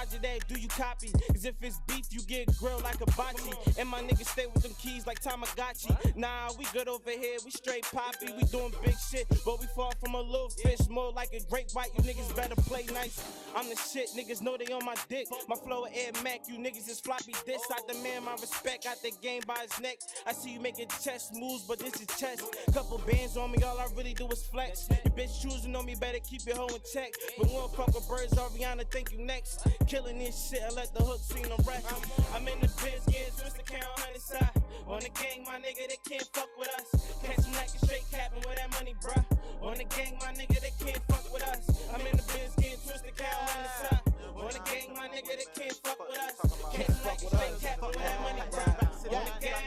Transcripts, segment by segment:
Roger that, do you copy? Cause if it's beef, you get grilled like a bocce. And my niggas stay with them keys like Tamagotchi. Nah, we good over here, we straight poppy. We doing big shit, but we fall from a little fish. More like a great white, you niggas better play nice. I'm the shit, niggas know they on my dick. My flow Air Mac, you niggas is floppy diss. I demand my respect, got the game by his neck. I see you making chest moves, but this is chest. Couple bands on me, all I really do is flex. Your bitch choosing on me, better keep your hoe in check. But one fuck with birds, Ariana, thank you next. Killing this shit, I let the hook sing the rest. I'm in the biz, getting twisted, count 100 side. On the gang, my nigga, they can't fuck with us. Catch them like a straight capping with that money, bruh. On the gang, my nigga, they can't fuck with us. I'm in the biz, getting twisted, count 100 side. On the gang, my nigga, they can't fuck with us. Catch them like a straight capping with that money, bruh. On the gang,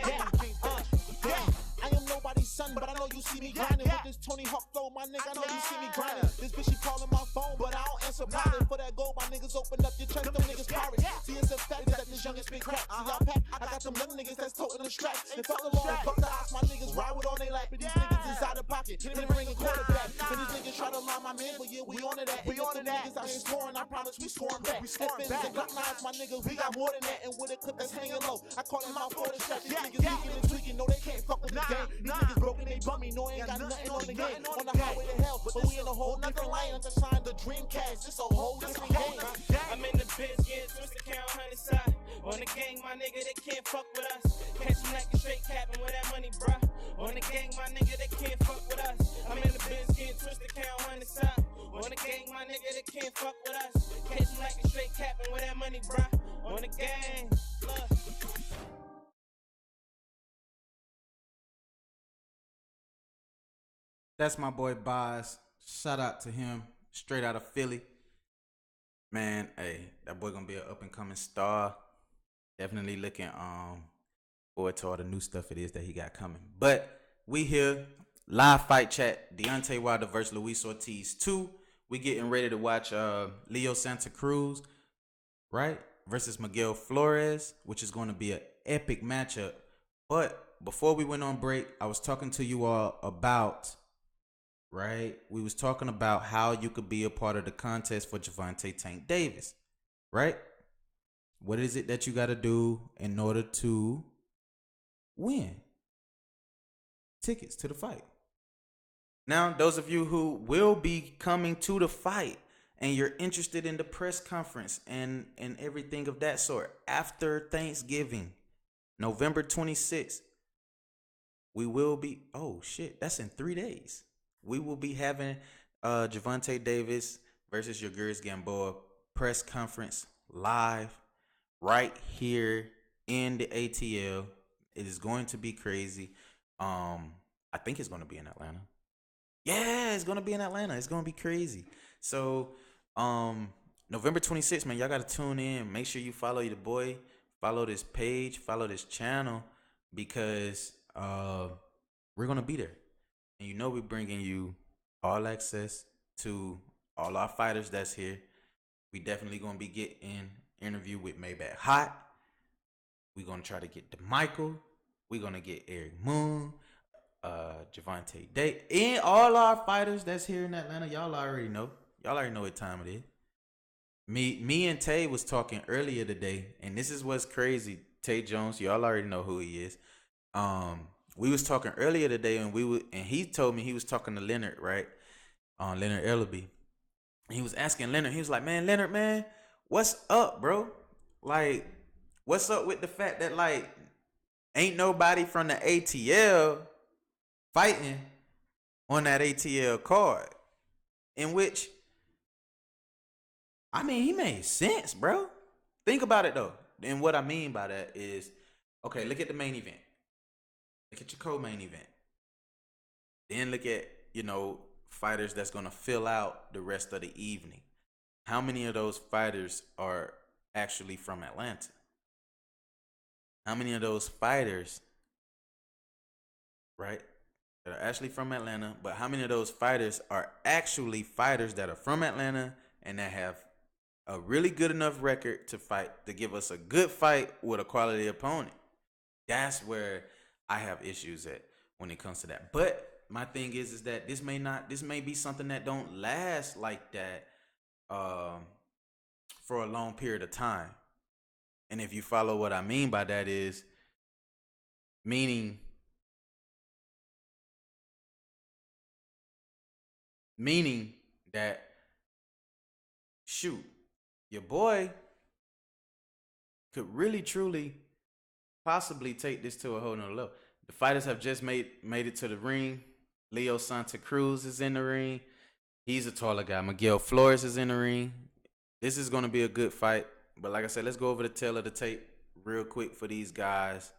I am nobody's son, but I know you see me grinding with this Tony Hawk flow, my nigga. I know you see me grinding. This bitch, she calling my phone, but I don't answer. Probably for that gold, my niggas open up your chest, them niggas pirates. See, it's a fact that this youngest big crack. See, y'all pack, I got them young niggas that's toting the straps. And talk along, fuck the ops, my niggas ride with on they lap. And these niggas is out of pocket, hit the ring and quarterback. And these niggas try to lie my man, but yeah, we on to that. We on to that. Niggas out here scoring, I promise we scoring back. We scoring back. And Glock 9s, my niggas, we got more than that. And with a clip that's hanging low, I call them out for the strap. These niggas leaking and tweaking, no, they can't fuck with the game. These niggas broken, they bummy, no, ain't got nothing on the game. On the highway to hell, but we in a whole nother lane. I'm just signed the Dreamcast, it's a whole different game. I'm in the biz, getting twisted, count 100 side. On the gang, my nigga, they can't fuck with us. Catch them like a straight capping with that money, bruh. On the gang, my nigga, they can't fuck with us. I'm in the biz, getting twisted, count 100 side. On the gang, my nigga, they can't fuck with us. Catch them like a straight capping with that money, bruh. On the gang, look. That's my boy Boz. Shout out to him, straight out of Philly. Man, hey, that boy gonna be an up and coming star. Definitely looking forward to all the new stuff it is that he got coming. But we here, live fight chat, Deontay Wilder versus Luis Ortiz 2. We getting ready to watch Leo Santa Cruz, right? Versus Miguel Flores, which is going to be an epic matchup. But before we went on break, I was talking to you all about, right? We was talking about how you could be a part of the contest for Gervonta Tank Davis, right? What is it that you got to do in order to win tickets to the fight? Now, those of you who will be coming to the fight and you're interested in the press conference and everything of that sort, after Thanksgiving, November 26th, we will be, oh shit, that's in 3 days. We will be having Gervonta Davis versus Yildiz Gamboa press conference live right here in the ATL. It is going to be crazy. I think it's going to be in Atlanta. Yeah, it's going to be in Atlanta. It's going to be crazy. So, November 26th, man, y'all got to tune in. Make sure you follow the boy, follow this page, follow this channel, because we're going to be there. And you know we're bringing you all access to all our fighters that's here. We definitely going to be getting interview with Maybach Hot. We're going to try to get DeMichael. We're going to get Eric Moon, Gervonta Davis, and all our fighters that's here in Atlanta. Y'all already know. Y'all already know what time it is. Me and Tay was talking earlier today, and this is what's crazy. Tay Jones, y'all already know who he is. We was talking earlier today, and he told me he was talking to Leonard, right? Leonard Ellaby. And he was asking Leonard, he was like, man, Leonard, man, what's up, bro? Like, what's up with the fact that, like, ain't nobody from the ATL fighting on that ATL card? In which, I mean, he made sense, bro. Think about it, though. And what I mean by that is, okay, look at the main event. Look at your co-main event. Then look at, fighters that's going to fill out the rest of the evening. How many of those fighters are actually from Atlanta? How many of those fighters, right, that are actually from Atlanta, but how many of those fighters are actually fighters that are from Atlanta and that have a really good enough record to fight, to give us a good fight with a quality opponent? That's where I have issues at when it comes to that. But my thing is that this may be something that don't last like that for for a long period of time. And if you follow what I mean by that is meaning that, shoot, your boy could really truly possibly take this to a whole nother level. The fighters have just made it to the ring. Leo Santa Cruz is in the ring. He's a taller guy. Miguel Flores is in the ring. This is going to be a good fight. But like I said, let's go over the tail of the tape real quick for these guys.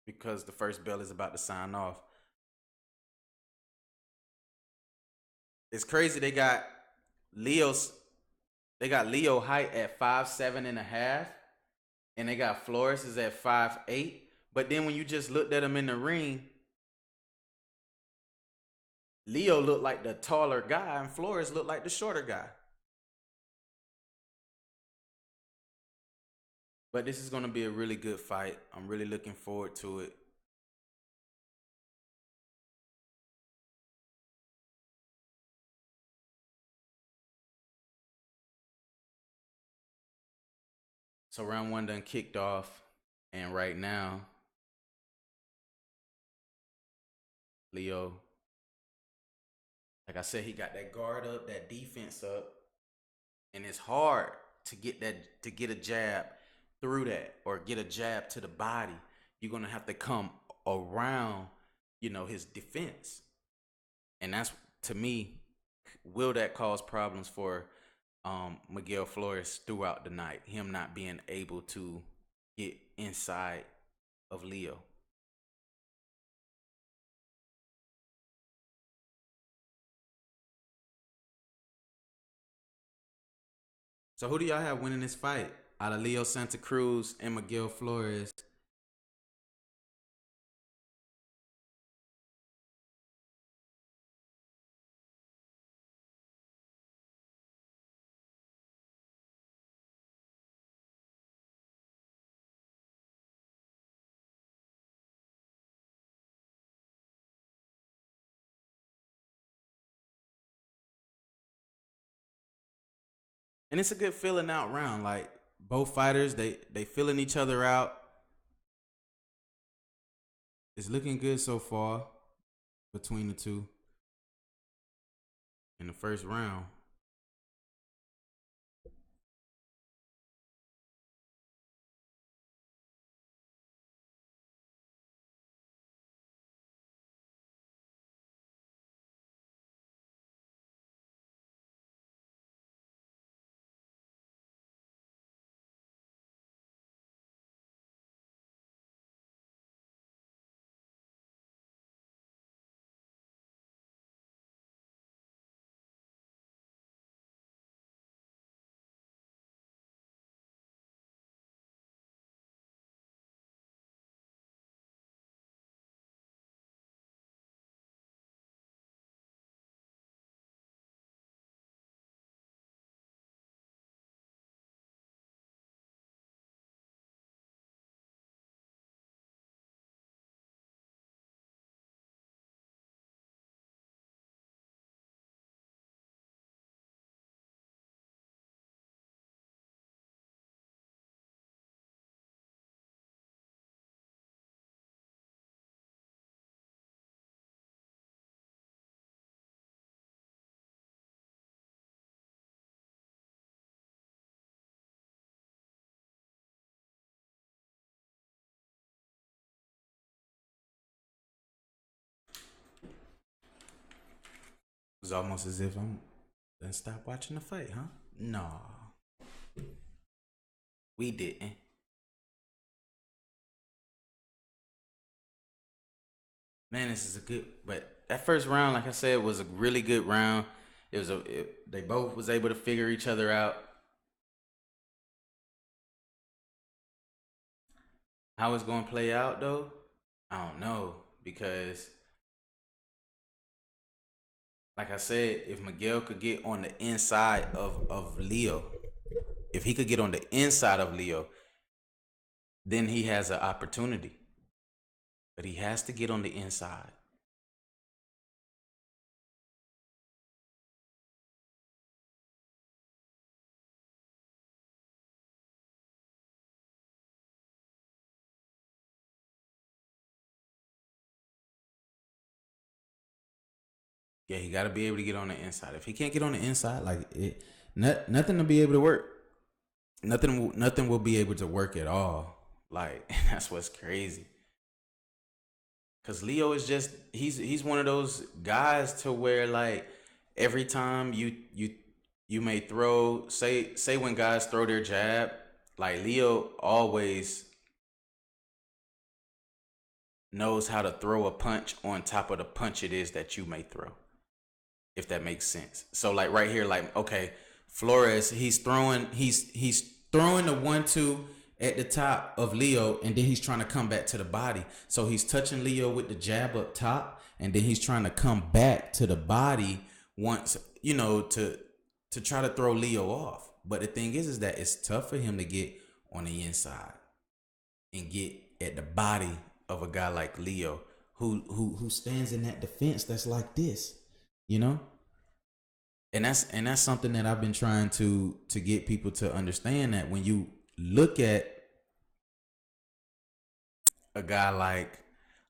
Because the first bell is about to sign off. It's crazy. They got Leo height at 5'7.5", and they got Flores is at 5'8". But then when you just looked at him in the ring, Leo looked like the taller guy and Flores looked like the shorter guy. But this is going to be a really good fight. I'm really looking forward to it. So round one done kicked off, and right now, Leo, like I said, he got that guard up, that defense up, and it's hard to get a jab through that or get a jab to the body. You're gonna have to come around, his defense, and that's, to me, will that cause problems for Miguel Flores throughout the night, him not being able to get inside of Leo. So who do y'all have winning this fight out of Leo Santa Cruz and Miguel Flores? And it's a good filling out round. Like, both fighters, they filling each other out. It's looking good so far between the two in the first round. It's almost as if I'm done stop watching the fight, huh? No. We didn't. Man, this is a good, but that first round, like I said, was a really good round. They both was able to figure each other out. How it's going to play out, though, I don't know, because like I said, if Miguel could get on the inside of Leo, if he could get on the inside of Leo, then he has an opportunity. But he has to get on the inside. Yeah, he got to be able to get on the inside. If he can't get on the inside, nothing to be able to work. Nothing will be able to work at all. Like that's what's crazy. Cause Leo is just he's one of those guys to where like every time you may throw say when guys throw their jab, like Leo always knows how to throw a punch on top of the punch it is that you may throw. If that makes sense. So like right here, like okay, Flores, he's throwing the 1-2 at the top of Leo, and then he's trying to come back to the body. So he's touching Leo with the jab up top, and then he's trying to come back to the body once, to try to throw Leo off. But the thing is that it's tough for him to get on the inside and get at the body of a guy like Leo who stands in that defense that's like this, And that's something that I've been trying to get people to understand, that when you look at a guy like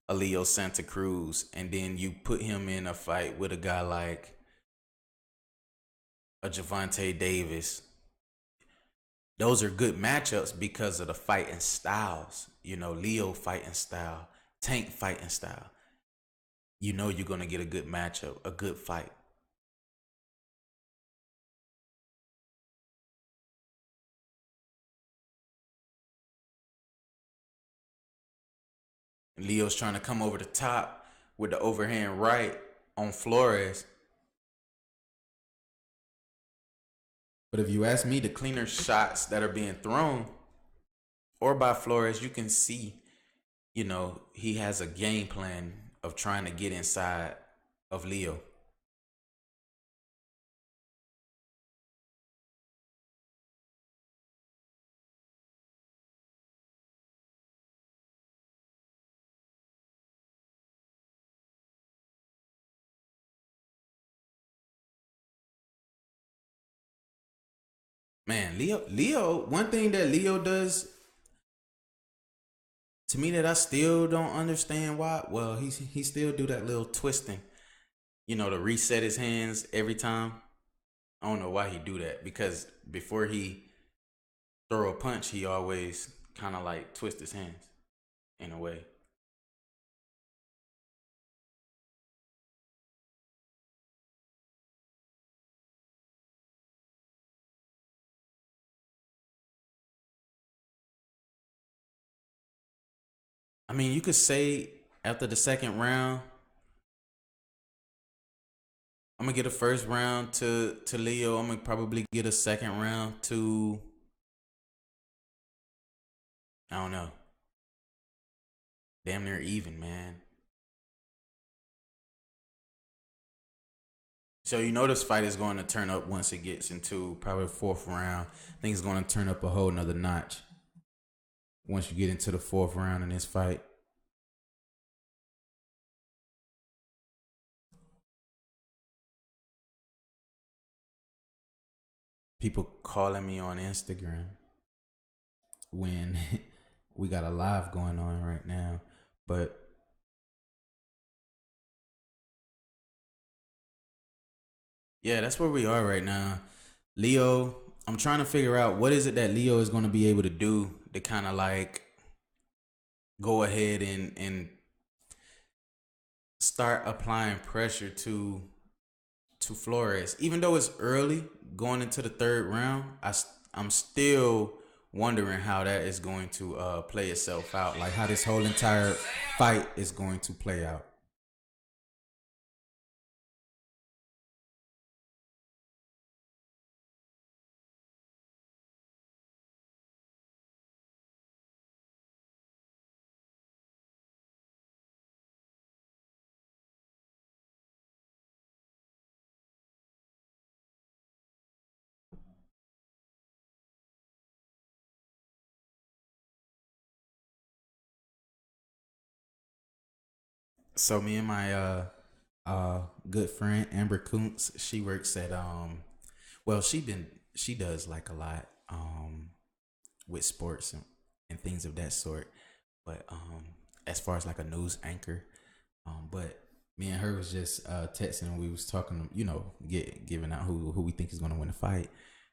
a Leo Santa Cruz and then you put him in a fight with a guy like a Gervonta Davis, those are good matchups because of the fighting styles. Leo fighting style, Tank fighting style. You're going to get a good matchup, a good fight. Leo's trying to come over the top with the overhand right on Flores. But if you ask me, the cleaner shots that are being thrown or by Flores, you can see, he has a game plan of trying to get inside of Leo. Man, Leo, one thing that Leo does to me that I still don't understand why. Well, he still do that little twisting, to reset his hands every time. I don't know why he do that, because before he throw a punch, he always kind of like twist his hands in a way. I mean, you could say after the second round, I'm gonna get a first round to Leo. I'm gonna probably get a second round to, I don't know, damn near even, man. So this fight is going to turn up once it gets into probably the fourth round. I think it's going to turn up a whole nother notch once you get into the fourth round in this fight. People calling me on Instagram when we got a live going on right now. But yeah, that's where we are right now. Leo, I'm trying to figure out what is it that Leo is going to be able to do to kind of like go ahead and start applying pressure to Flores. Even though it's early going into the third round, I'm still wondering how that is going to play itself out, like how this whole entire fight is going to play out. So me and my good friend Amber Kuntz, she works at well she does like a lot with sports and things of that sort. But as far as like a news anchor, but me and her was just texting. We was talking, giving out who we think is gonna win the fight.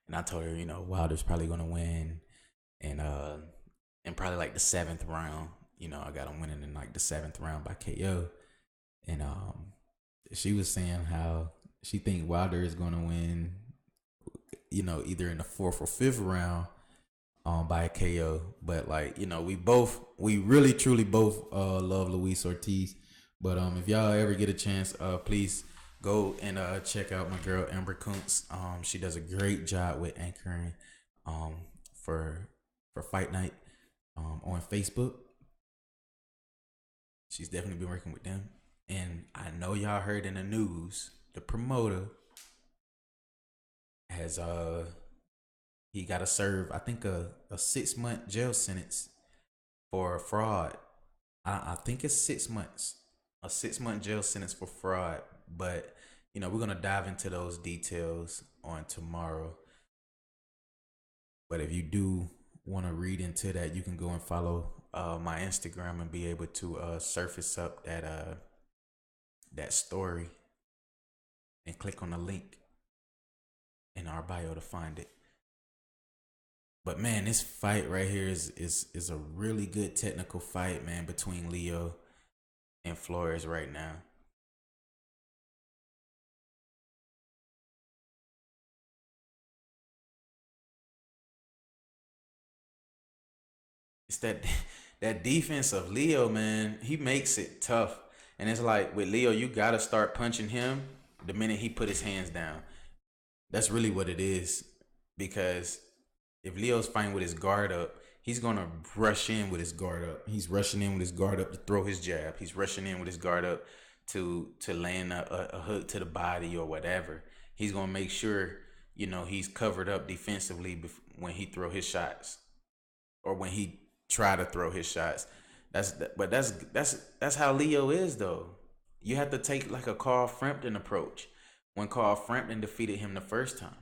And I told her, Wilder's probably gonna win, and probably like the 7th round. I got him winning in like the 7th round by KO. And she was saying how she think Wilder is gonna win, either in the 4th or 5th round by a KO. But like, we really truly both love Luis Ortiz. But if y'all ever get a chance, please go and check out my girl Amber Kuntz. She does a great job with anchoring for Fight Night on Facebook. She's definitely been working with them. And I know y'all heard in the news, the promoter has he got to serve, I think, a 6-month jail sentence for fraud. I think it's 6 months. A 6-month jail sentence for fraud. But, we're going to dive into those details on tomorrow. But if you do want to read into that, you can go and follow my Instagram and be able to surface up that story and click on the link in our bio to find it. But man, this fight right here is a really good technical fight, man, between Leo and Flores right now. It's that defense of Leo, man. He makes it tough. And it's like with Leo, you got to start punching him the minute he put his hands down. That's really what it is. Because if Leo's fighting with his guard up, he's going to rush in with his guard up. He's rushing in with his guard up to throw his jab. He's rushing in with his guard up to land a hook to the body or whatever. He's going to make sure, he's covered up defensively when he throw his shots or when he try to throw his shots. That's how Leo is, though. You have to take like a Carl Frampton approach. When Carl Frampton defeated him the first time,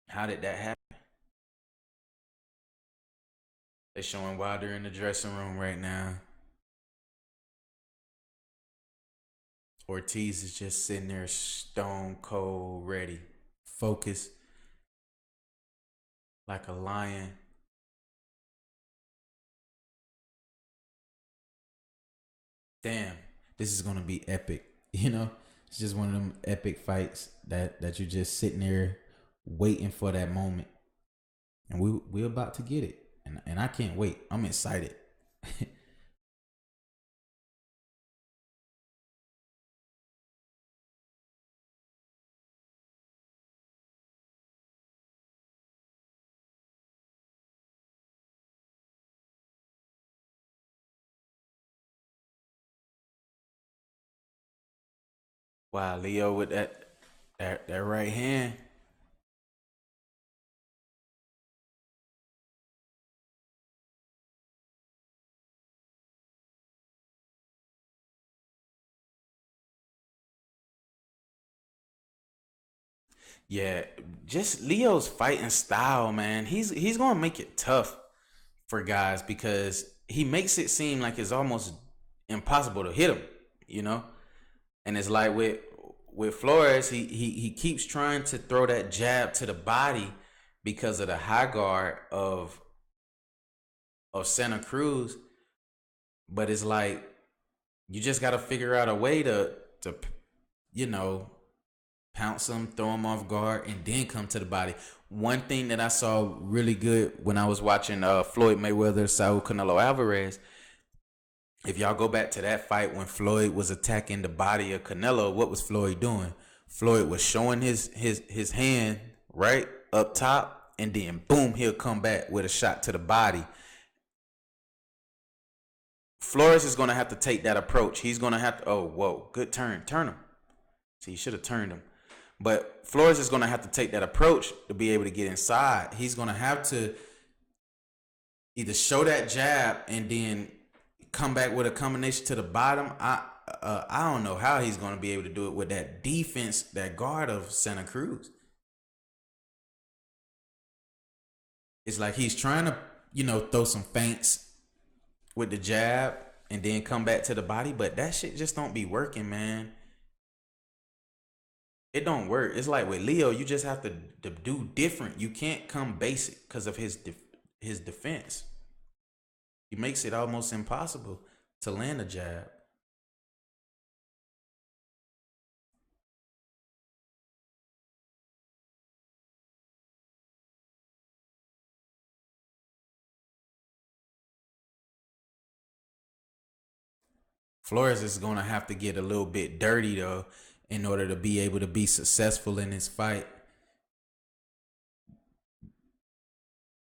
how did that happen? They're showing Wilder in the dressing room right now. Ortiz is just sitting there stone cold ready, focused like a lion. Damn, this is gonna be epic. It's just one of them epic fights that you're just sitting there waiting for that moment, and we're about to get it, and I can't wait. I'm excited. Wow, Leo with that right hand. Yeah, just Leo's fighting style, man. He's gonna make it tough for guys because he makes it seem like it's almost impossible to hit him, And it's like with Flores, he keeps trying to throw that jab to the body because of the high guard of Santa Cruz. But it's like you just got to figure out a way to pounce him, throw him off guard, and then come to the body. One thing that I saw really good when I was watching Floyd Mayweather, Saul Canelo Alvarez, if y'all go back to that fight when Floyd was attacking the body of Canelo, what was Floyd doing? Floyd was showing his hand right up top, and then boom, he'll come back with a shot to the body. Flores is going to have to take that approach. He's going to have to, good turn. Turn him. See, you should have turned him. But Flores is going to have to take that approach to be able to get inside. He's going to have to either show that jab and then come back with a combination to the bottom. I don't know how he's going to be able to do it with that defense, that guard of Santa Cruz. It's like he's trying to, throw some feints with the jab and then come back to the body, but that shit just don't be working, man. it don't work. It's like with Leo, you just have to do different. You can't come basic because of his defense. He makes it almost impossible to land a jab. Flores is gonna have to get a little bit dirty though in order to be able to be successful in this fight.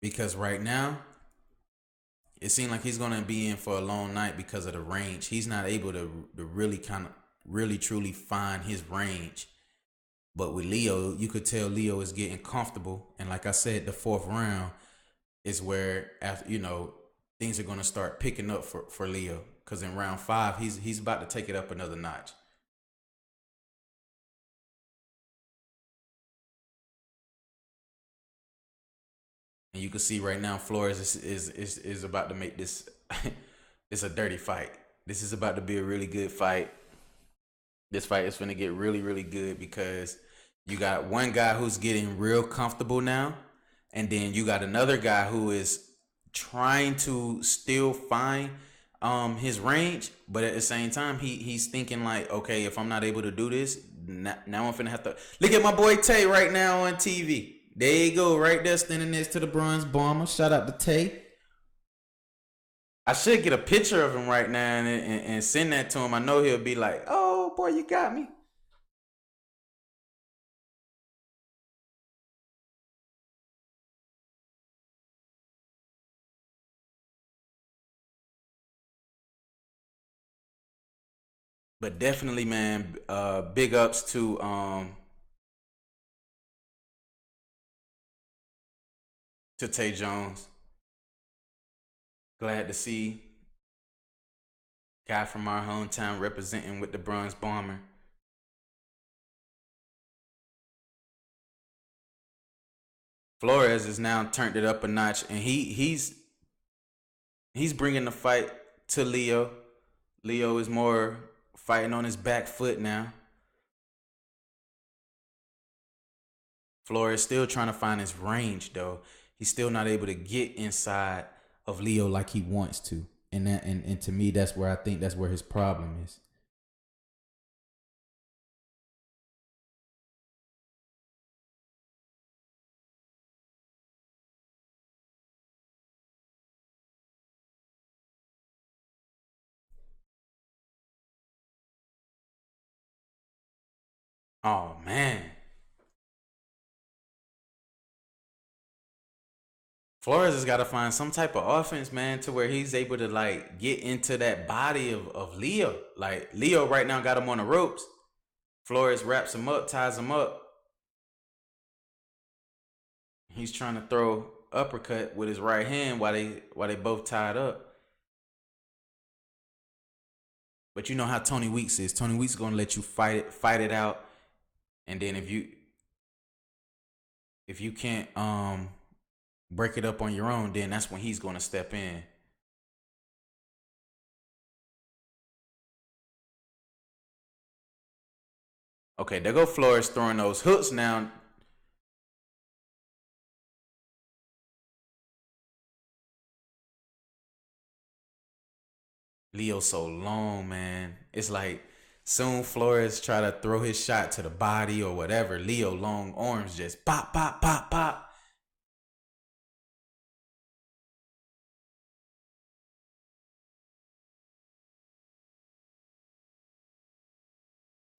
Because right now, it seems like he's gonna be in for a long night because of the range. He's not able to really kind of really truly find his range. But with Leo, you could tell Leo is getting comfortable. And like I said, the fourth round is where after things are gonna start picking up for Leo. Cause in round 5, he's about to take it up another notch. And you can see right now Flores is about to make this it's a dirty fight. This is about to be a really good fight. This fight is gonna get really, really good because you got one guy who's getting real comfortable now, and then you got another guy who is trying to still find his range, but at the same time he's thinking like, okay, if I'm not able to do this, now I'm finna have to look at my boy Tay right now on TV. There you go, right there, standing next to the bronze bomber. Shout out to Tay. I should get a picture of him right now and send that to him. I know he'll be like, oh boy, you got me. But definitely, man, big ups to Tay Jones. Glad to see guy from our hometown representing with the bronze bomber. Flores is now turned it up a notch, and he's bringing the fight to Leo. Leo is more fighting on his back foot now. Flores still trying to find his range though. He's still not able to get inside of Leo like he wants to. And to me, that's where I think that's where his problem is. Oh man. Flores has got to find some type of offense, man, to where he's able to like get into that body of Leo. Like Leo right now got him on the ropes. Flores wraps him up, ties him up. He's trying to throw uppercut with his right hand while they both tied up. But you know how Tony Weeks is. Tony Weeks is gonna let you fight it out, and then if you can't break it up on your own, then that's when he's gonna step in. Okay, there go Flores throwing those hooks now. Leo so long, man. It's like soon Flores try to throw his shot to the body or whatever. Leo long arms just pop, pop, pop, pop.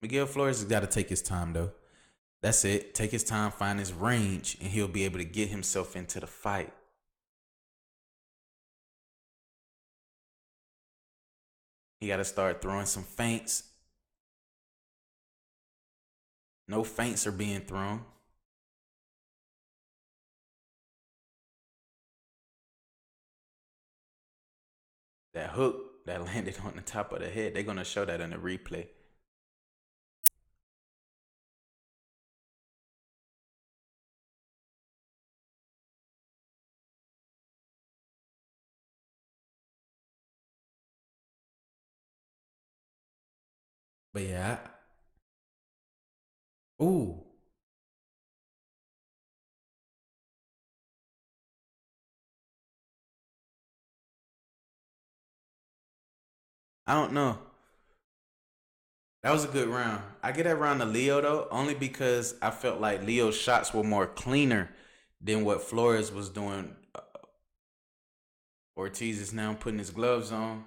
Miguel Flores has got to take his time though. That's it. Take his time, find his range, and he'll be able to get himself into the fight. He got to start throwing some feints. No feints are being thrown. That hook that landed on the top of the head, they're going to show that in the replay. But yeah, Ooh. I don't know. That was a good round. I get that round to Leo though, only because I felt like Leo's shots were more cleaner than what Flores was doing. Ortiz is now putting his gloves on.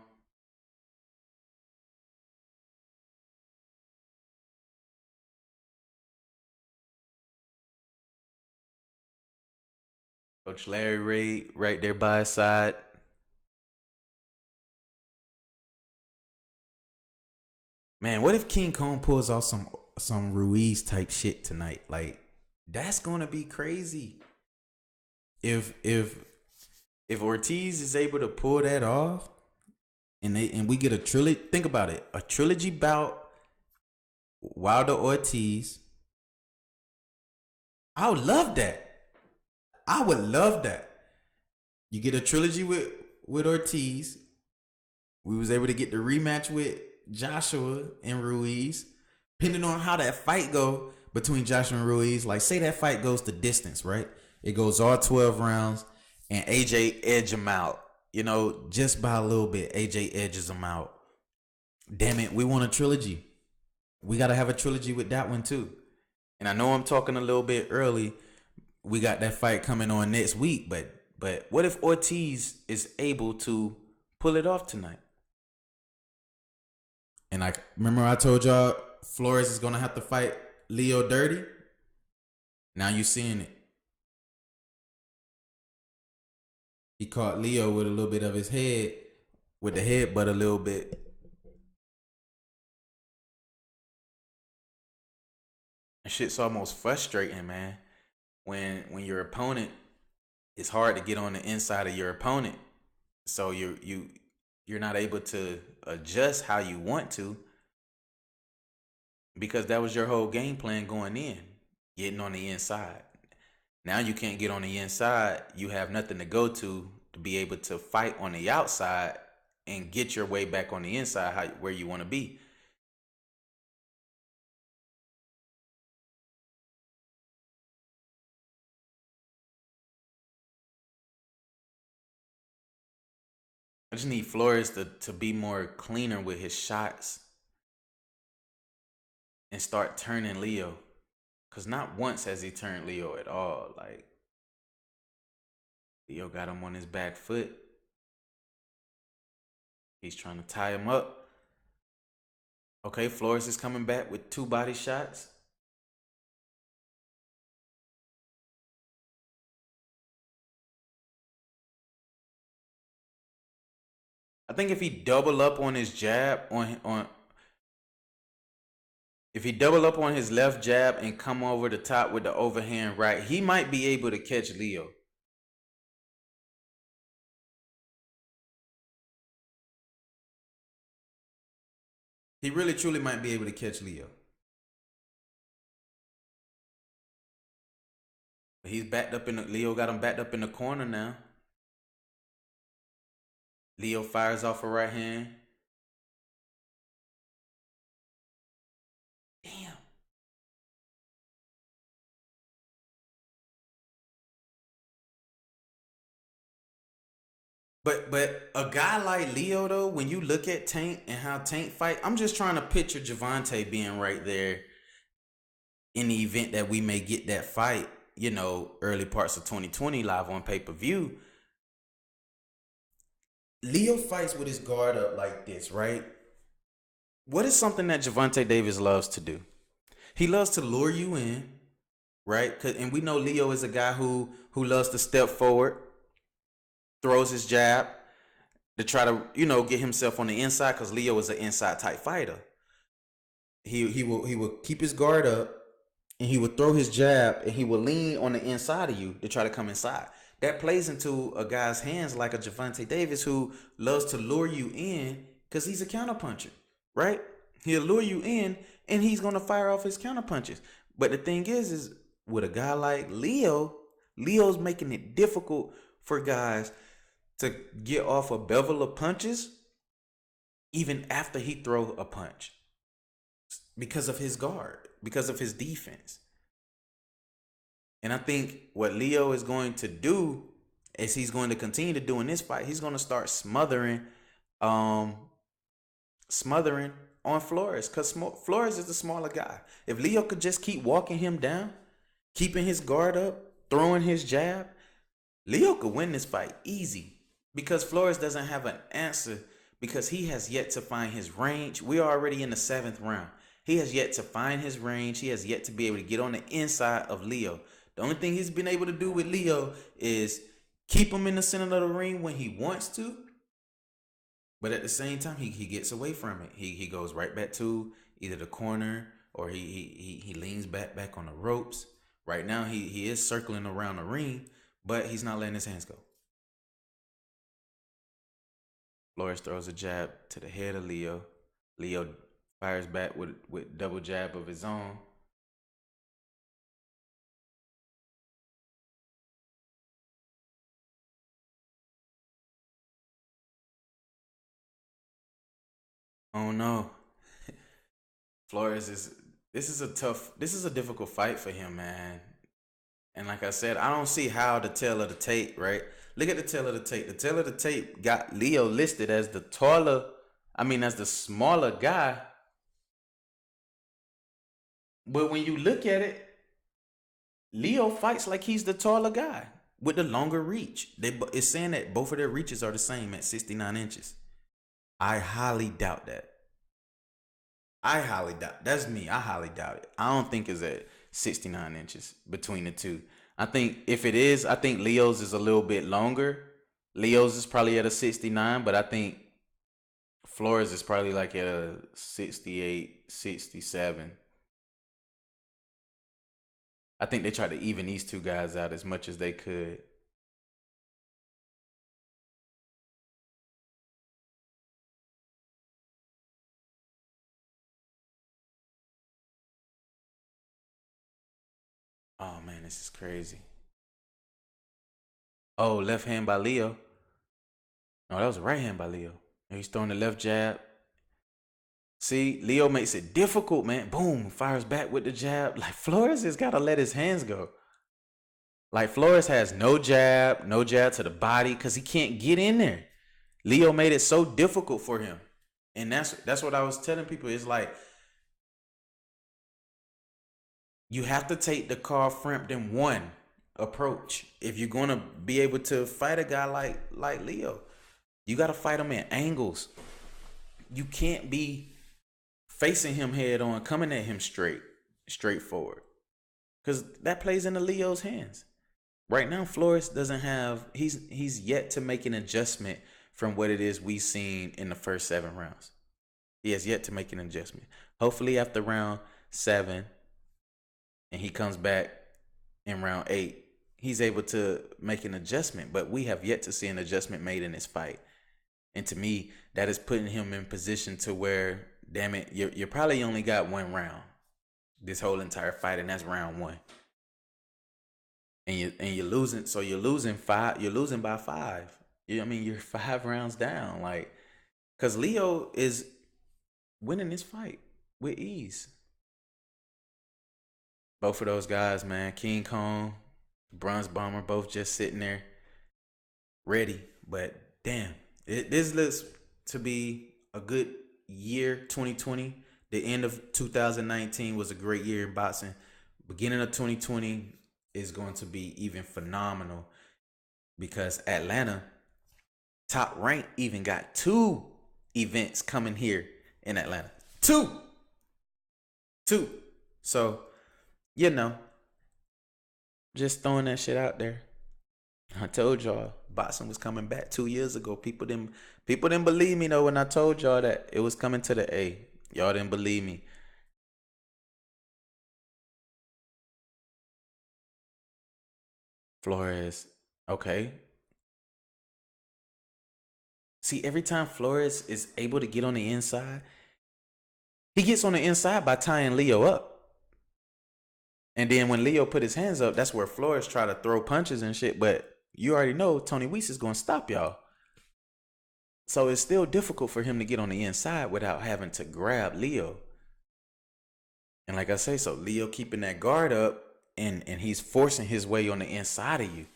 Coach Larry Reid right there by his side. Man, what if King Kong pulls off some Ruiz type shit tonight? Like, that's gonna be crazy. If Ortiz is able to pull that off, and we get a trilogy. Think about it, a trilogy bout. Wilder Ortiz. I would love that. I would love that. You get a trilogy with Ortiz. We was able to get the rematch with Joshua and Ruiz. Depending on how that fight go between Joshua and Ruiz, like say that fight goes to distance, right? It goes all 12 rounds, and AJ edge him out. You know, just by a little bit, AJ edges him out. Damn it, we want a trilogy. We got to have a trilogy with that one too. And I know I'm talking a little bit early. We got that fight coming on next week, but what if Ortiz is able to pull it off tonight? And I remember I told y'all Flores is gonna have to fight Leo dirty. Now you seeing it. He caught Leo with a little bit of his head, with the headbutt a little bit. And shit's almost frustrating, man. When your opponent, it's hard to get on the inside of your opponent. So you're not able to adjust how you want to, because that was your whole game plan going in, getting on the inside. Now you can't get on the inside. You have nothing to go to be able to fight on the outside and get your way back on the inside where you want to be. I just need Flores to be more cleaner with his shots and start turning Leo. Because not once has he turned Leo at all. Like, Leo got him on his back foot. He's trying to tie him up. Okay, Flores is coming back with 2 body shots. I think if he double up on his jab if he double up on his left jab and come over the top with the overhand right, he might be able to catch Leo. He really truly might be able to catch Leo. But he's backed up Leo got him backed up in the corner now. Leo fires off a right hand. Damn. But a guy like Leo though, when you look at Tank and how Tank fight, I'm just trying to picture Javante being right there in the event that we may get that fight, you know, early parts of 2020 live on pay-per-view. Leo fights with his guard up like this, right? What is something that Javante Davis loves to do? He loves to lure you in, right? And we know Leo is a guy who loves to step forward, throws his jab to try to, you know, get himself on the inside, because Leo is an inside type fighter. He will keep his guard up, and he will throw his jab, and he will lean on the inside of you to try to come inside. That plays into a guy's hands like a Javante Davis, who loves to lure you in because he's a counterpuncher, right? He'll lure you in and he's going to fire off his counterpunches. But the thing is with a guy like Leo's making it difficult for guys to get off a bevel of punches even after he throw a punch because of his guard. because of his defense. And I think what Leo is going to do is he's going to continue to do in this fight. He's going to start smothering on Flores, because Flores is the smaller guy. If Leo could just keep walking him down, keeping his guard up, throwing his jab, Leo could win this fight easy, because Flores doesn't have an answer, because he has yet to find his range. We are already in the 7th round. He has yet to find his range. He has yet to be able to get on the inside of Leo. The only thing he's been able to do with Leo is keep him in the center of the ring when he wants to, but at the same time, he gets away from it. He goes right back to either the corner, or he leans back on the ropes. Right now, he is circling around the ring, but he's not letting his hands go. Flores throws a jab to the head of Leo. Leo fires back with double jab of his own. Oh no. Flores this is a difficult fight for him, man. And like I said, I don't see how the tail of the tape, right? Look at the tail of the tape. The tail of the tape got Leo listed as the smaller guy. But when you look at it, Leo fights like he's the taller guy with the longer reach. It's saying that both of their reaches are the same at 69 inches. I highly doubt that. That's me. I highly doubt it. I don't think it's at 69 inches between the two. I think if it is, I think Leo's is a little bit longer. Leo's is probably at a 69, but I think Flores is probably like at a 68, 67. I think they tried to even these two guys out as much as they could. Oh man, this is crazy. Oh, left hand by Leo. No, that was a right hand by Leo. He's throwing the left jab. See, Leo makes it difficult, man. Boom, fires back with the jab. Like, Flores has got to let his hands go. Like, Flores has no jab to the body, because he can't get in there. Leo made it so difficult for him. And that's what I was telling people. It's like, you have to take the Carl Frampton 1 approach if you're going to be able to fight a guy like Leo. You got to fight him at angles. You can't be facing him head on, coming at him straightforward, because that plays into Leo's hands. Right now, Flores doesn't have, he's yet to make an adjustment from what it is we've seen in the first 7 rounds. He has yet to make an adjustment. Hopefully after round 7, and he comes back in round 8, he's able to make an adjustment, but we have yet to see an adjustment made in this fight. And to me, that is putting him in position to where, damn it, you probably only got 1 round this whole entire fight, and that's round 1. And you're losing, so you're losing by 5. You're 5 rounds down, like, because Leo is winning this fight with ease. Both of those guys, man, King Kong, Bronze Bomber, both just sitting there ready. But damn, this looks to be a good year, 2020. The end of 2019 was a great year in boxing. Beginning of 2020 is going to be even phenomenal, because Atlanta, Top Rank, even got 2 events coming here in Atlanta. 2. So, just throwing that shit out there. I told y'all boxing was coming back 2 years ago. People didn't believe me though when I told y'all that it was coming to the A. Y'all didn't believe me. Flores, okay. See, every time Flores is able to get on the inside, he gets on the inside by tying Leo up. And then when Leo put his hands up, that's where Flores try to throw punches and shit. But you already know Tony Weiss is going to stop y'all. So it's still difficult for him to get on the inside without having to grab Leo. And like I say, so Leo keeping that guard up, and he's forcing his way on the inside of you.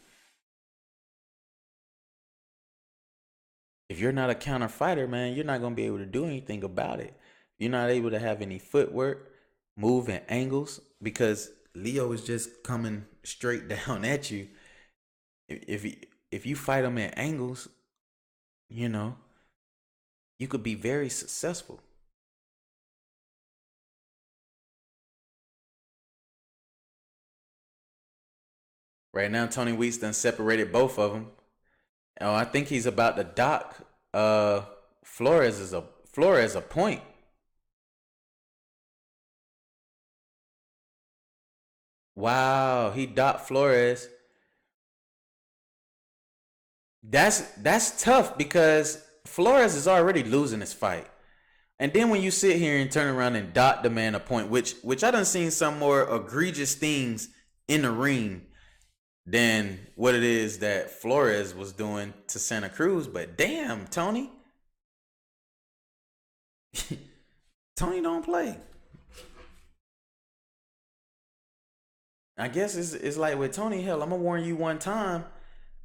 If you're not a counter fighter, man, you're not gonna be able to do anything about it. You're not able to have any footwork, move and angles, because Leo is just coming straight down at you. If you fight him at angles, you know, you could be very successful. Right now, Tony Weeks done separated both of them. Oh, I think he's about to dock Flores a point. Wow, he docked Flores. That's tough because Flores is already losing this fight. And then when you sit here and turn around and dot the man a point, which I done seen some more egregious things in the ring than what it is that Flores was doing to Santa Cruz. But damn, Tony. Tony don't play. I guess it's like with Tony, hell, I'm gonna warn you one time,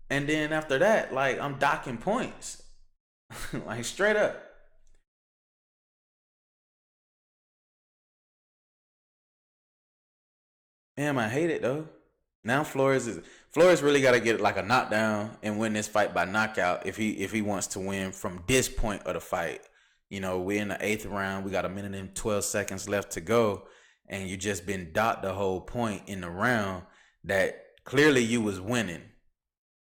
and then after that, like, I'm docking points. Like, straight up. Damn, I hate it though. Now Flores really got to get like a knockdown and win this fight by knockout if he wants to win from this point of the fight. You know, we're in the 8th round. We got a minute and 12 seconds left to go, and you just been docked the whole point in the round that clearly you was winning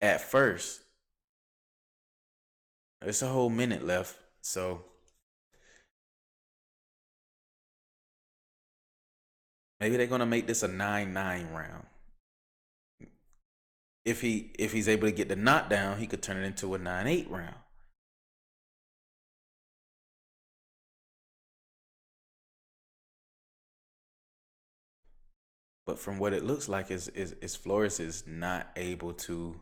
at first. It's a whole minute left, so maybe they're gonna make this a 9-9 round. If he's able to get the knockdown, he could turn it into a 9-8 round. But from what it looks like, is Flores is not able to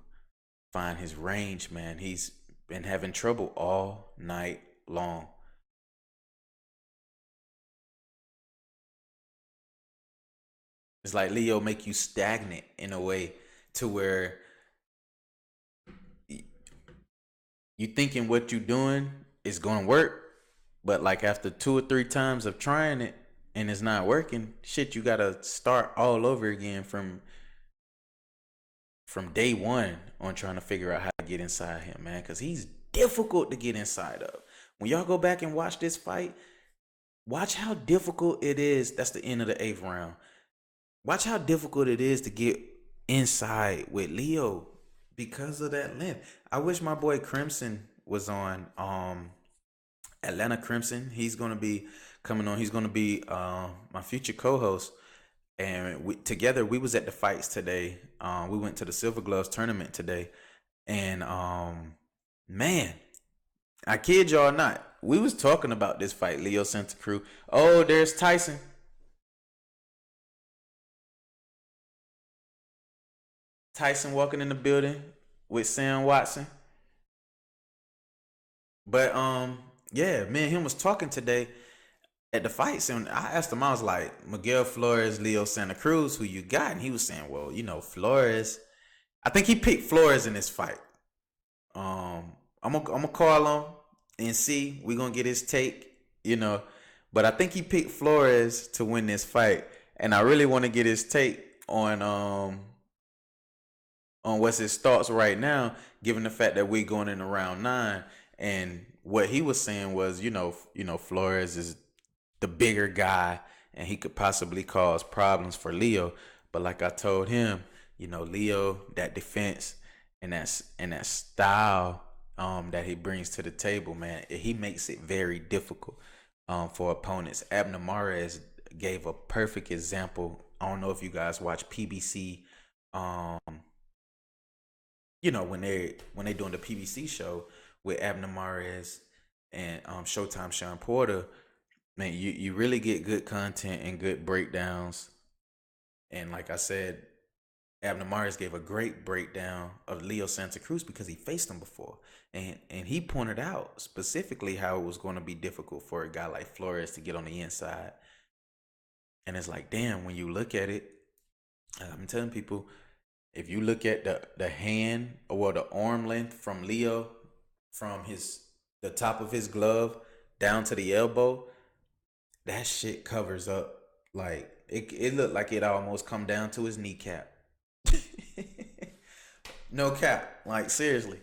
find his range, man. He's been having trouble all night long. It's like Leo make you stagnant in a way to where you thinking what you doing is going to work, but like after 2 or 3 times of trying it and it's not working, shit, you got to start all over again from day one on trying to figure out how to get inside him, man, because he's difficult to get inside of. When y'all go back and watch this fight, watch how difficult it is. That's the end of the 8th round. Watch how difficult it is to get inside with Leo because of that length. I wish my boy Crimson was on. Atlanta Crimson. He's gonna be coming on. He's gonna be my future co-host. And together we was at the fights today. We went to the Silver Gloves tournament today, and man, I kid y'all not, we was talking about this fight, Leo Santa Cruz. Oh, there's Tyson. Tyson walking in the building with Sam Watson. But yeah, me and him was talking today at the fights, and I asked him, I was like, Miguel Flores, Leo Santa Cruz, who you got? And he was saying, well, you know, Flores. I think he picked Flores in this fight. I'm gonna call him and see. We're gonna get his take, you know. But I think he picked Flores to win this fight. And I really want to get his take on what's his thoughts right now, given the fact that we're going in round 9. And what he was saying was, you know, Flores is the bigger guy and he could possibly cause problems for Leo. But like I told him, you know, Leo, that defense and that style that he brings to the table, man, he makes it very difficult for opponents. Abner Mares gave a perfect example. I don't know if you guys watch PBC. You know, when they doing the PBC show with Abner Mares and Showtime Sean Porter, man, you really get good content and good breakdowns. And like I said, Abner Mares gave a great breakdown of Leo Santa Cruz because he faced him before. And he pointed out specifically how it was going to be difficult for a guy like Flores to get on the inside. And it's like, damn, when you look at it, I'm telling people, if you look at the hand or the arm length from Leo, from the top of his glove down to the elbow, that shit covers up. Like it looked like it almost come down to his kneecap. No cap. Like seriously.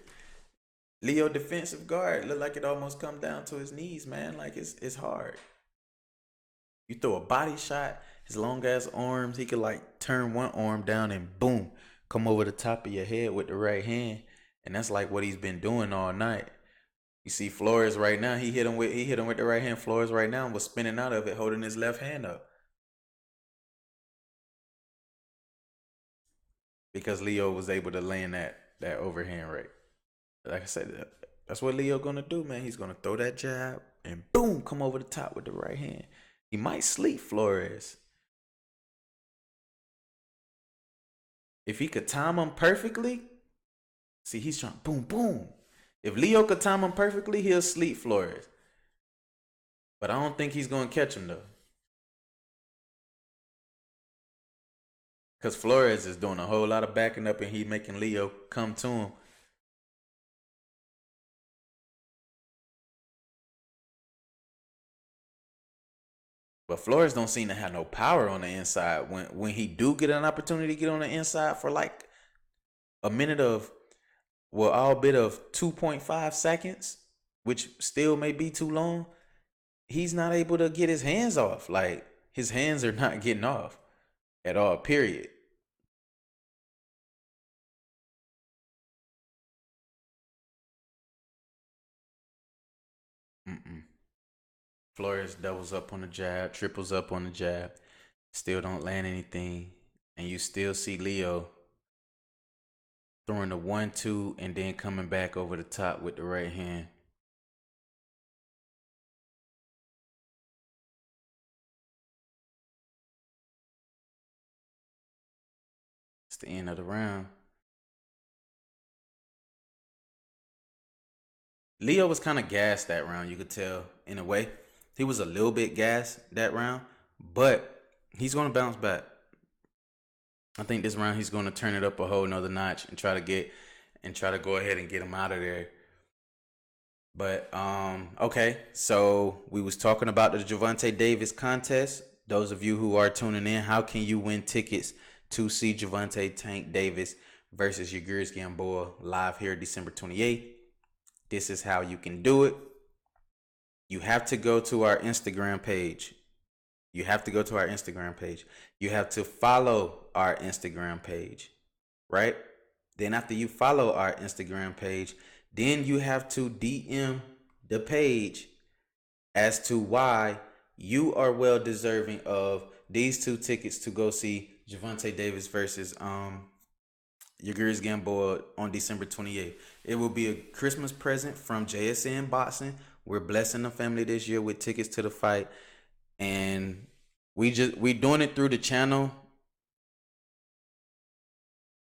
Leo defensive guard looked like it almost come down to his knees, man. Like it's hard. You throw a body shot, his long ass arms, he could like turn one arm down and boom, come over the top of your head with the right hand. And that's like what he's been doing all night. You see Flores right now, he hit him with the right hand. Flores right now was spinning out of it, holding his left hand up. Because Leo was able to land that overhand right. Like I said, that's what Leo gonna do, man. He's gonna throw that jab and boom, come over the top with the right hand. He might sleep Flores. If he could time him perfectly, see, he's trying boom, boom. If Leo could time him perfectly, he'll sleep Flores. But I don't think he's gonna catch him though. Because Flores is doing a whole lot of backing up and he making Leo come to him. But Flores don't seem to have no power on the inside. When he do get an opportunity to get on the inside for like a minute of, well, all bit of 2.5 seconds, which still may be too long, he's not able to get his hands off. Like his hands are not getting off at all, period. Flores doubles up on the jab, triples up on the jab, still don't land anything. And you still see Leo throwing the 1-2 and then coming back over the top with the right hand. It's the end of the round. Leo was kind of gassed that round, you could tell in a way. He was a little bit gassed that round, but he's going to bounce back. I think this round he's going to turn it up a whole nother notch and try to go ahead and get him out of there. But okay, so we was talking about the Gervonta Davis contest. Those of you who are tuning in, how can you win tickets to see Gervonta Tank Davis versus Yildiz Gamboa live here December 28th? This is how you can do it. You have to go to our Instagram page. You have to follow our Instagram page, right? Then after you follow our Instagram page, then you have to DM the page as to why you are well deserving of these 2 tickets to go see Gervonta Davis versus Yildiz Gamboa on December 28th. It will be a Christmas present from JSN Boxing. We're blessing the family this year with tickets to the fight, and we doing it through the channel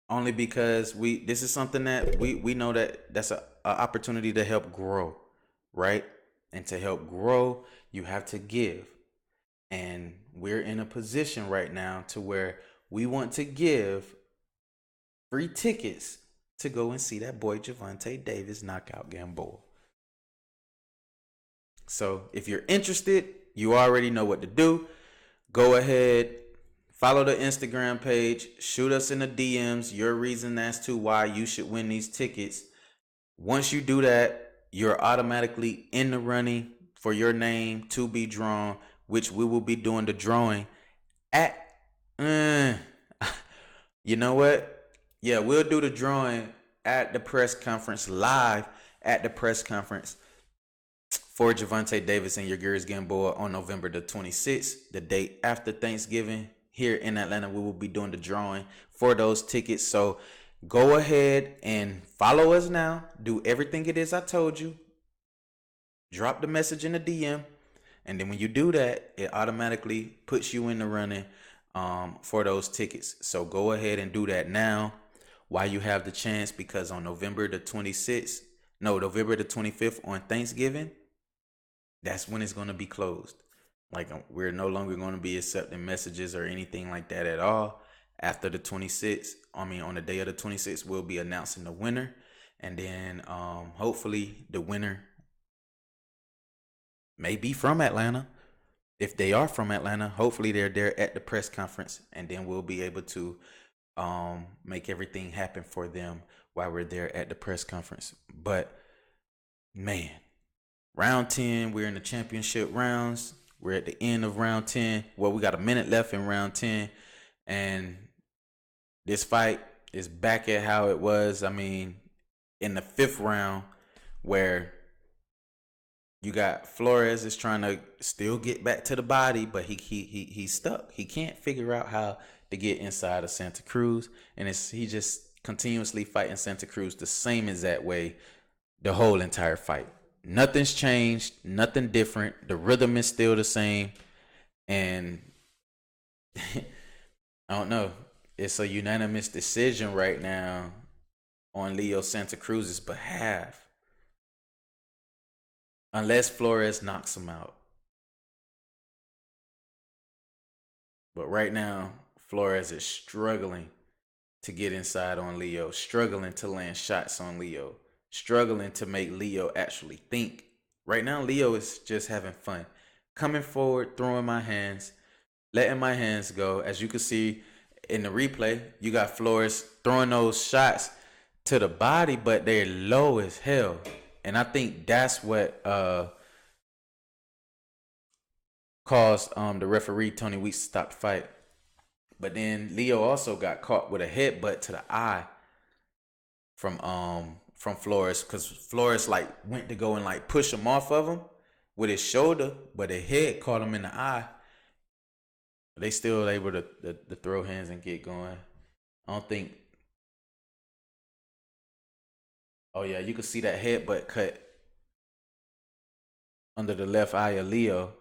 only because this is something that we know that's a opportunity to help grow, right? And to help grow, you have to give. And we're in a position right now to where we want to give free tickets to go and see that boy Gervonta Davis knock out Gamboa. So if you're interested, you already know what to do. Go ahead, follow the Instagram page, shoot us in the DMs your reason as to why you should win these tickets. Once you do that, you're automatically in the running for your name to be drawn, which we will be doing the drawing at you know what? Yeah, we'll do the drawing at the press conference, live at the press conference for Gervonta Davis and Yildiz Gamboa on November the 26th, the date after Thanksgiving. Here in Atlanta, we will be doing the drawing for those tickets. So go ahead and follow us now. Do everything it is I told you. Drop the message in the DM. And then when you do that, it automatically puts you in the running for those tickets. So go ahead and do that now while you have the chance, because on November the 25th on Thanksgiving, that's when it's going to be closed. Like, we're no longer going to be accepting messages or anything like that at all. After the 26th, on the day of the 26th, we'll be announcing the winner. And then hopefully the winner may be from Atlanta. If they are from Atlanta, hopefully they're there at the press conference. And then we'll be able to make everything happen for them while we're there at the press conference. But, man, round 10, we're in the championship rounds. We're at the end of round 10. Well, we got a minute left in round 10. And this fight is back at how it was. In the 5th round, where you got Flores is trying to still get back to the body, but he's stuck. He can't figure out how to get inside of Santa Cruz. And he just continuously fighting Santa Cruz the same exact way the whole entire fight. Nothing's changed, nothing different. The rhythm is still the same. And I don't know. It's a unanimous decision right now on Leo Santa Cruz's behalf. Unless Flores knocks him out. But right now, Flores is struggling to get inside on Leo, struggling to land shots on Leo, struggling to make Leo actually think. Right now, Leo is just having fun. Coming forward, throwing my hands, letting my hands go. As you can see in the replay, you got Flores throwing those shots to the body, but they're low as hell. And I think that's what caused the referee, Tony Weeks, to stop the fight. But then Leo also got caught with a headbutt to the eye from Flores, because Flores went to go and push him off of him with his shoulder, but the head caught him in the eye. They still able to throw hands and get going. I don't think. Oh yeah, you can see that headbutt cut under the left eye of Leo.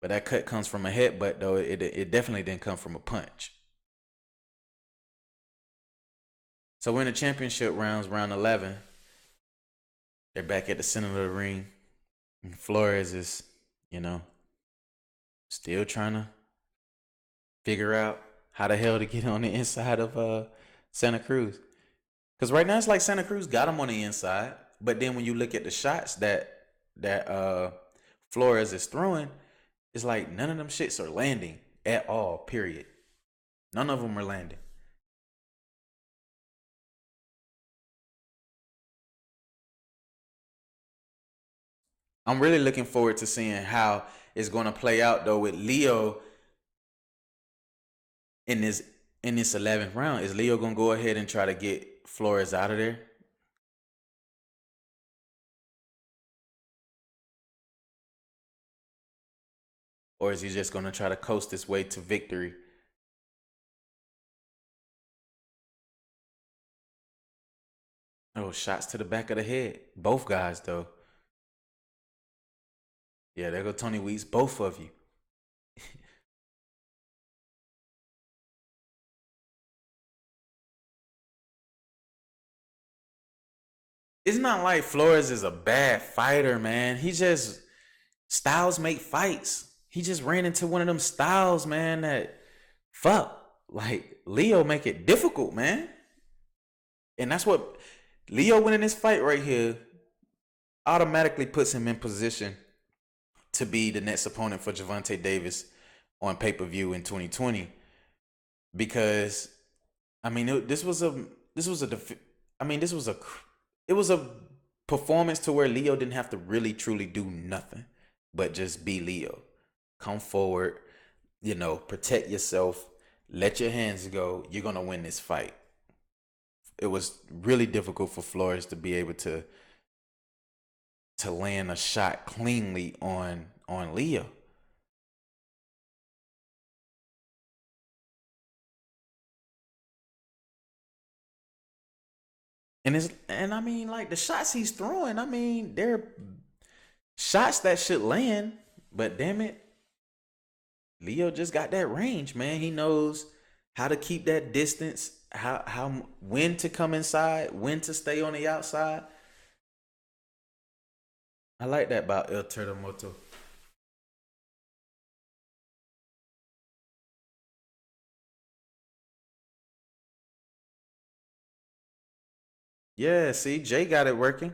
But that cut comes from a headbutt, though. It definitely didn't come from a punch. So we're in the championship rounds, round 11. They're back at the center of the ring. And Flores is, still trying to figure out how the hell to get on the inside of Santa Cruz. Because right now it's like Santa Cruz got him on the inside. But then when you look at the shots that Flores is throwing, it's like none of them shits are landing at all, period. None of them are landing. I'm really looking forward to seeing how it's going to play out, though, with Leo in this 11th round. Is Leo going to go ahead and try to get Flores out of there? Or is he just going to try to coast his way to victory? Oh, shots to the back of the head. Both guys, though. Yeah, there go Tony Weeks. Both of you. It's not like Flores is a bad fighter, man. He just, styles make fights. He just ran into one of them styles, man, that Leo make it difficult, man. And that's what Leo winning this fight right here automatically puts him in position to be the next opponent for Gervonta Davis on pay-per-view in 2020. Because it was a performance to where Leo didn't have to really truly do nothing but just be Leo. Come forward, protect yourself, let your hands go. You're going to win this fight. It was really difficult for Flores to be able to land a shot cleanly on Leo. And the shots he's throwing, they're shots that should land, but damn it, Leo just got that range, man. He knows how to keep that distance, when to come inside, when to stay on the outside. I like that about El Terremoto. Yeah, see, Jay got it working.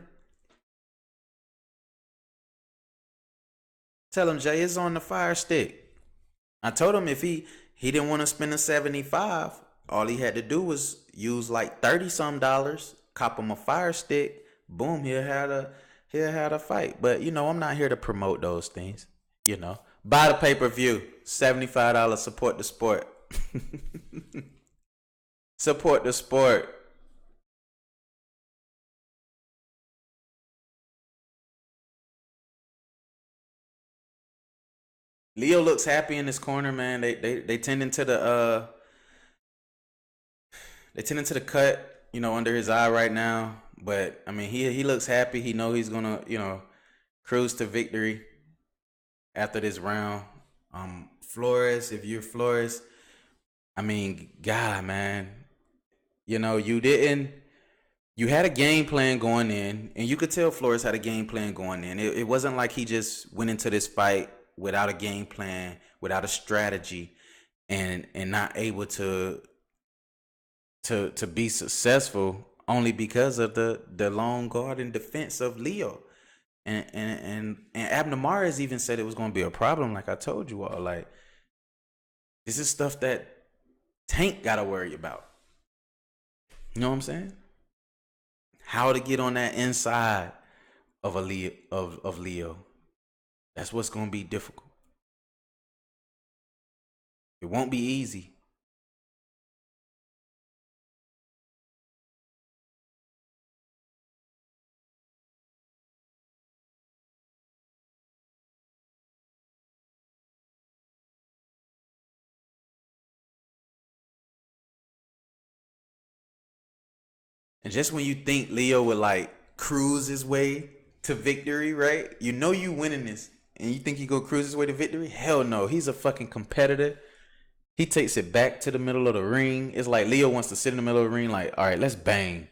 Tell him Jay is on the fire stick. I told him if he didn't want to spend a 75, all he had to do was use like 30 some dollars, cop him a fire stick, boom, he'll have a fight. But you know, I'm not here to promote those things. You know. Buy the pay-per-view. $75, support the sport. Support the sport. Leo looks happy in this corner, man. They tend into the cut, you know, under his eye right now. But I mean, he looks happy. He know he's gonna, you know, cruise to victory after this round. Flores, if you're Flores, I mean, God, man, you know, you had a game plan going in, and you could tell Flores had a game plan going in. It wasn't like he just went into this fight without a game plan, without a strategy, and not able to be successful only because of the long guard and defense of Leo. And Abner Mares even said it was going to be a problem, like I told you all. Like, this is stuff that Tank got to worry about. You know what I'm saying? How to get on that inside of a Leo, of Leo. That's what's going to be difficult. It won't be easy. And just when you think Leo would like cruise his way to victory, right? You know you winning this, and you think he go cruise his way to victory? Hell no. He's a fucking competitor. He takes it back to the middle of the ring. It's like Leo wants to sit in the middle of the ring like, all right, let's bang.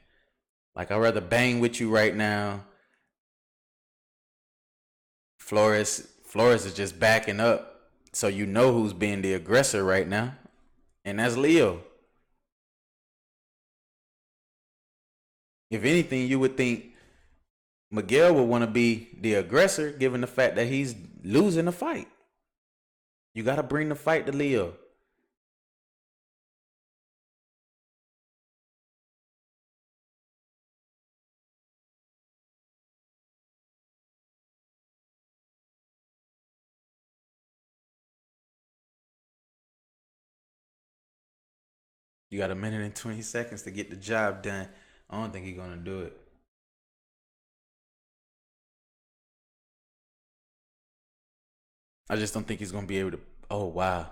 Like, I'd rather bang with you right now. Flores is just backing up. So you know who's being the aggressor right now. And that's Leo. If anything, you would think Miguel would want to be the aggressor, given the fact that he's losing the fight. You got to bring the fight to Leo. You got a minute and 20 seconds to get the job done. I don't think he's going to do it. I just don't think he's going to be able to. Oh, wow.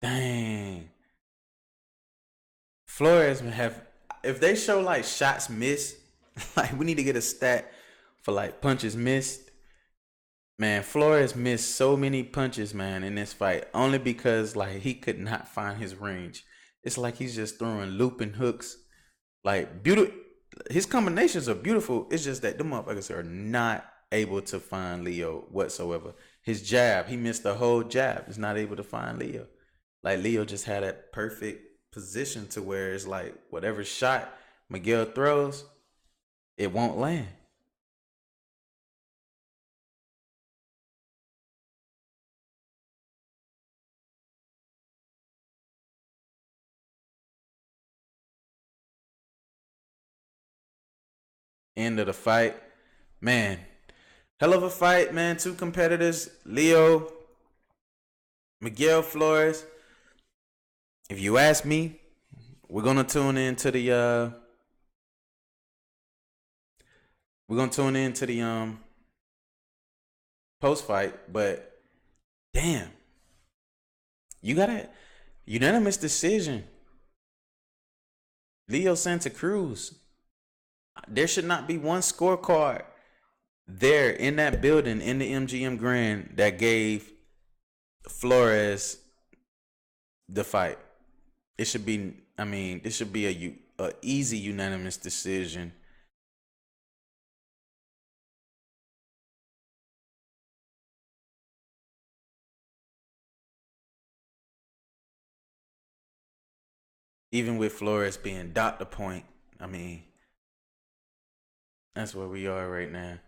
Dang. Flores have, if they show like shots missed, like we need to get a stat for like punches missed. Man, Flores missed so many punches, man, in this fight, only because like he could not find his range. It's like he's just throwing looping hooks. Like, beautiful. His combinations are beautiful. It's just that the motherfuckers are not able to find Leo whatsoever. His jab, he missed the whole jab. He's not able to find Leo. Like, Leo just had that perfect position to where it's like whatever shot Miguel throws, it won't land. End of the fight. Man, hell of a fight, man. Two competitors, Leo, Miguel Flores. If you ask me, we're gonna tune into the post fight, but damn, you got a unanimous decision. Leo Santa Cruz. There should not be one scorecard there in that building in the MGM Grand that gave Flores the fight. It should be I mean, this should be a easy unanimous decision. Even with Flores being doctor point, I mean, that's where we are right now.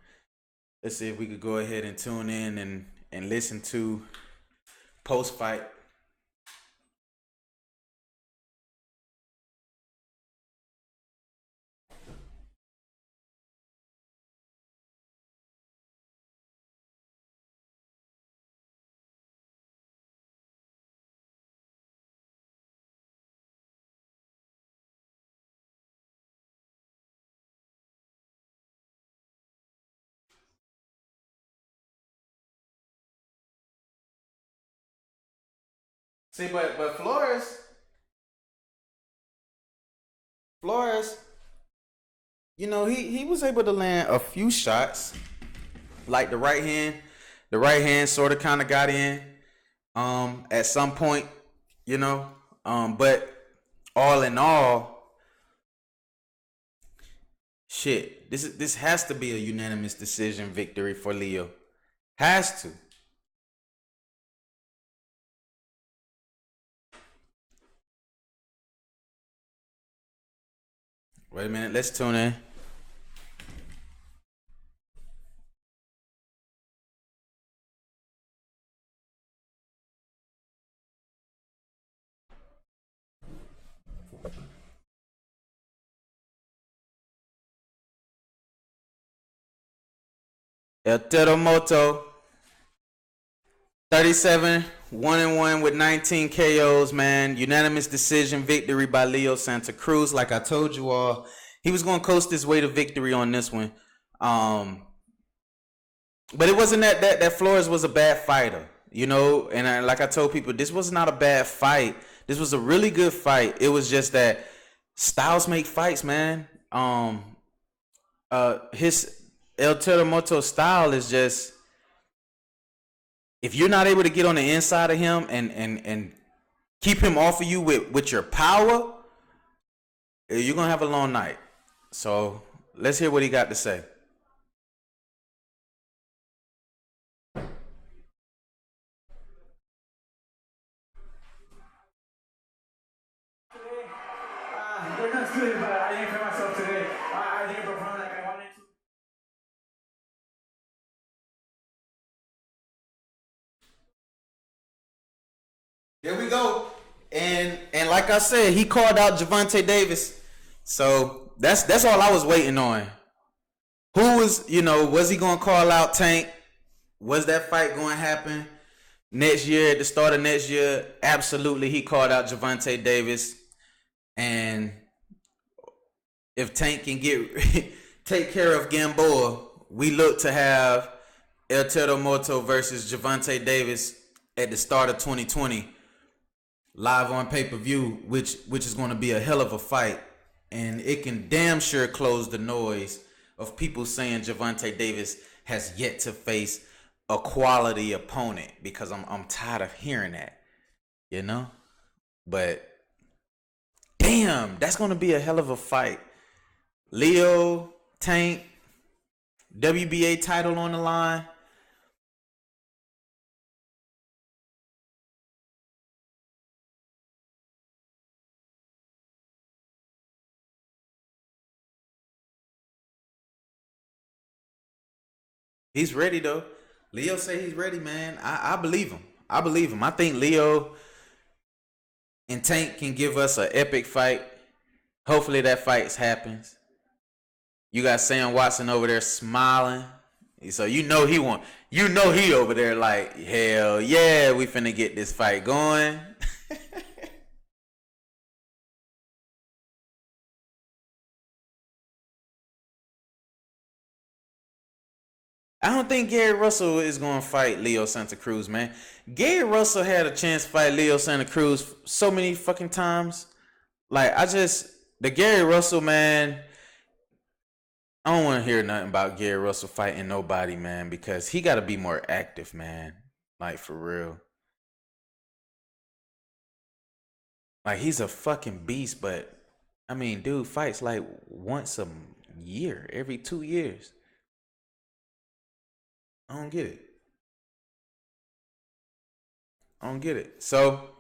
Let's see if we could go ahead and tune in and listen to post fight. See, but Flores, you know, he was able to land a few shots, like the right hand sort of kind of got in, at some point, you know, but all in all, shit, this has to be a unanimous decision victory for Leo, has to. Wait a minute, let's tune in. El Terremoto, 37, 1-1 with 19 KOs, man. Unanimous decision victory by Leo Santa Cruz. Like I told you all, he was going to coast his way to victory on this one. But it wasn't that Flores was a bad fighter, you know. And like I told people, this was not a bad fight. This was a really good fight. It was just that styles make fights, man. His El Terremoto style is just, if you're not able to get on the inside of him and keep him off of you with your power, you're gonna have a long night. So let's hear what he got to say. They're not good, but I didn't feel myself today. I didn't perform like I wanted to. There we go. And like I said, he called out Gervonta Davis. So that's all I was waiting on. Who was, you know, was he gonna call out Tank? Was that fight going to happen next year, at the start of next year? Absolutely, he called out Gervonta Davis. And if Tank can take care of Gamboa, we look to have El Terremoto versus Gervonta Davis at the start of 2020, live on pay-per-view, which is going to be a hell of a fight. And it can damn sure close the noise of people saying Gervonta Davis has yet to face a quality opponent, because I'm tired of hearing that, you know? But damn, that's going to be a hell of a fight. Leo, Tank, WBA title on the line. He's ready though. Leo say he's ready, man. I believe him. I believe him. I think Leo and Tank can give us an epic fight. Hopefully that fight happens. You got Sam Watson over there smiling. So you know he over there like, hell yeah, we finna get this fight going. I don't think Gary Russell is going to fight Leo Santa Cruz, man. Gary Russell had a chance to fight Leo Santa Cruz so many fucking times. Like, the Gary Russell, man, I don't want to hear nothing about Gary Russell fighting nobody, man, because he got to be more active, man. Like, for real. Like, he's a fucking beast, but I mean, dude fights like once a year, every 2 years. I don't get it. I don't get it. So,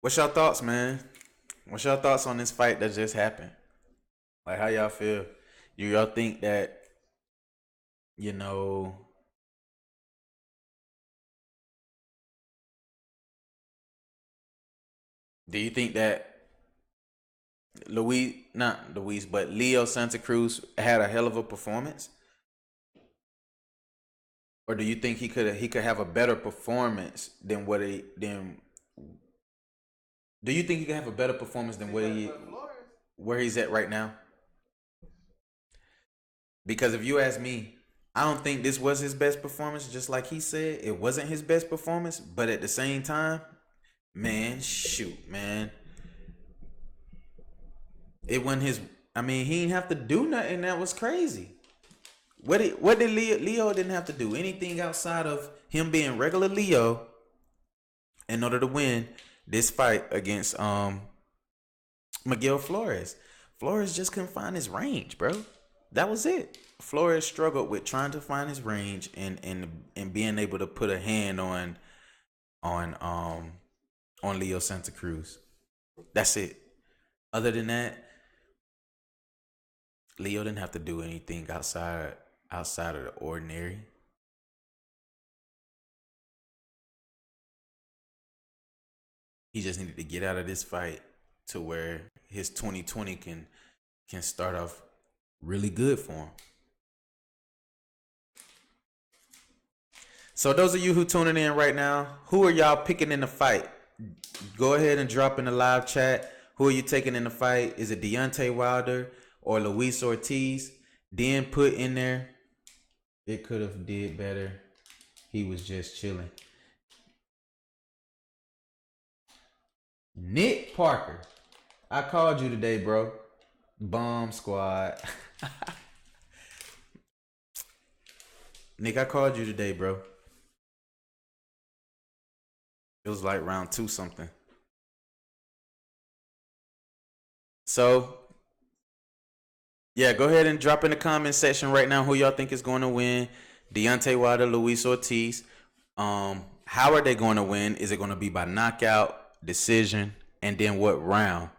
what's your thoughts, man? What's your thoughts on this fight that just happened? Like, how y'all feel? Y'all think that, you know, do you think that Leo Santa Cruz had a hell of a performance? Or do you think he could have a better performance than what he do you think he could have a better performance than where he's at right now? Because if you ask me, I don't think this was his best performance. Just like he said, it wasn't his best performance. But at the same time, man, shoot, man, it wasn't his. I mean, he didn't have to do nothing. That was crazy. What did Leo didn't have to do anything outside of him being regular Leo in order to win this fight against Miguel Flores. Flores just couldn't find his range, bro. That was it. Flores struggled with trying to find his range and being able to put a hand on Leo Santa Cruz. That's it. Other than that, Leo didn't have to do anything outside of the ordinary. He just needed to get out of this fight to where his 2020 can start off really good for him. So those of you who tuning in right now, who are y'all picking in the fight? Go ahead and drop in the live chat. Who are you taking in the fight? Is it Deontay Wilder or Luis Ortiz? Then put in there, it could have did better. He was just chilling. Nick Parker, I called you today, bro. Bomb squad. Nick, I called you today, bro. It was like round 2 something. So, yeah, go ahead and drop in the comment section right now who y'all think is going to win. Deontay Wilder, Luis Ortiz. How are they going to win? Is it going to be by knockout, decision, and then what round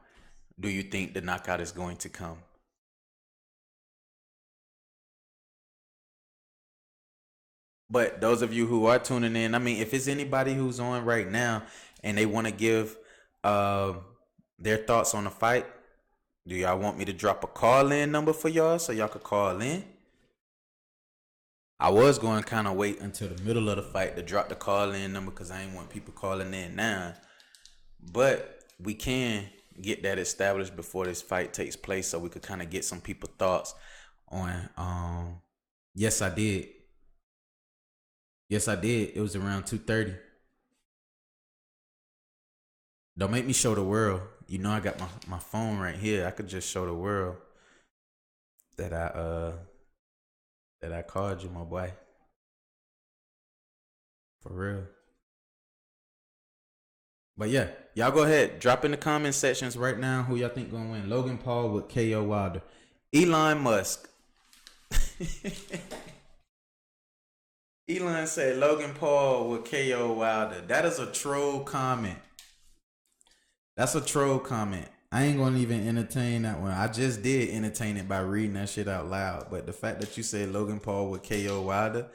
do you think the knockout is going to come? But those of you who are tuning in, I mean, if it's anybody who's on right now and they want to give their thoughts on the fight, do y'all want me to drop a call-in number for y'all so y'all could call in? I was going to kind of wait until the middle of the fight to drop the call-in number because I ain't want people calling in now. But we can get that established before this fight takes place so we could kind of get some people's thoughts on yes, I did. Yes, I did. It was around 2:30. Don't make me show the world. You know I got my phone right here. I could just show the world that I called you, my boy. For real. But yeah, y'all go ahead. Drop in the comment sections right now who y'all think gonna win. Logan Paul with KO Wilder. Elon Musk. Elon said Logan Paul with KO Wilder. That is a troll comment. That's a troll comment. I ain't gonna even entertain that one. I just did entertain it by reading that shit out loud. But the fact that you said Logan Paul with KO Wilder,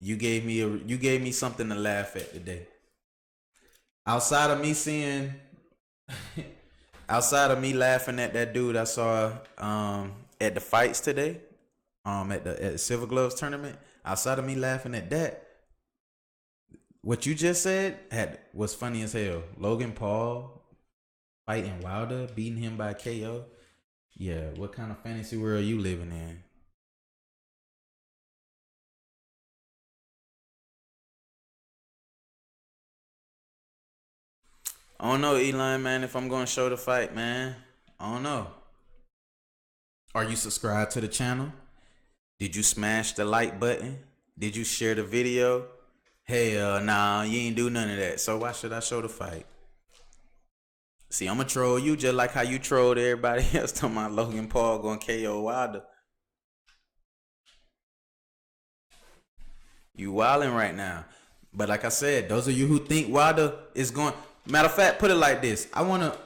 you gave me something to laugh at today. Outside of me laughing at that dude I saw at the fights today, at the Silver Gloves tournament. Outside of me laughing at that, what you just said was funny as hell. Logan Paul fighting Wilder, beating him by KO. Yeah, what kind of fantasy world are you living in? I don't know, Elon, man, if I'm going to show the fight, man. I don't know. Are you subscribed to the channel? Did you smash the like button? Did you share the video? Hell nah, you ain't do none of that. So why should I show the fight? See, I'ma troll you just like how you trolled everybody else talking about Logan Paul going KO Wilder. You wilding right now. But like I said, those of you who think Wilder is going, matter of fact, put it like this. I wanna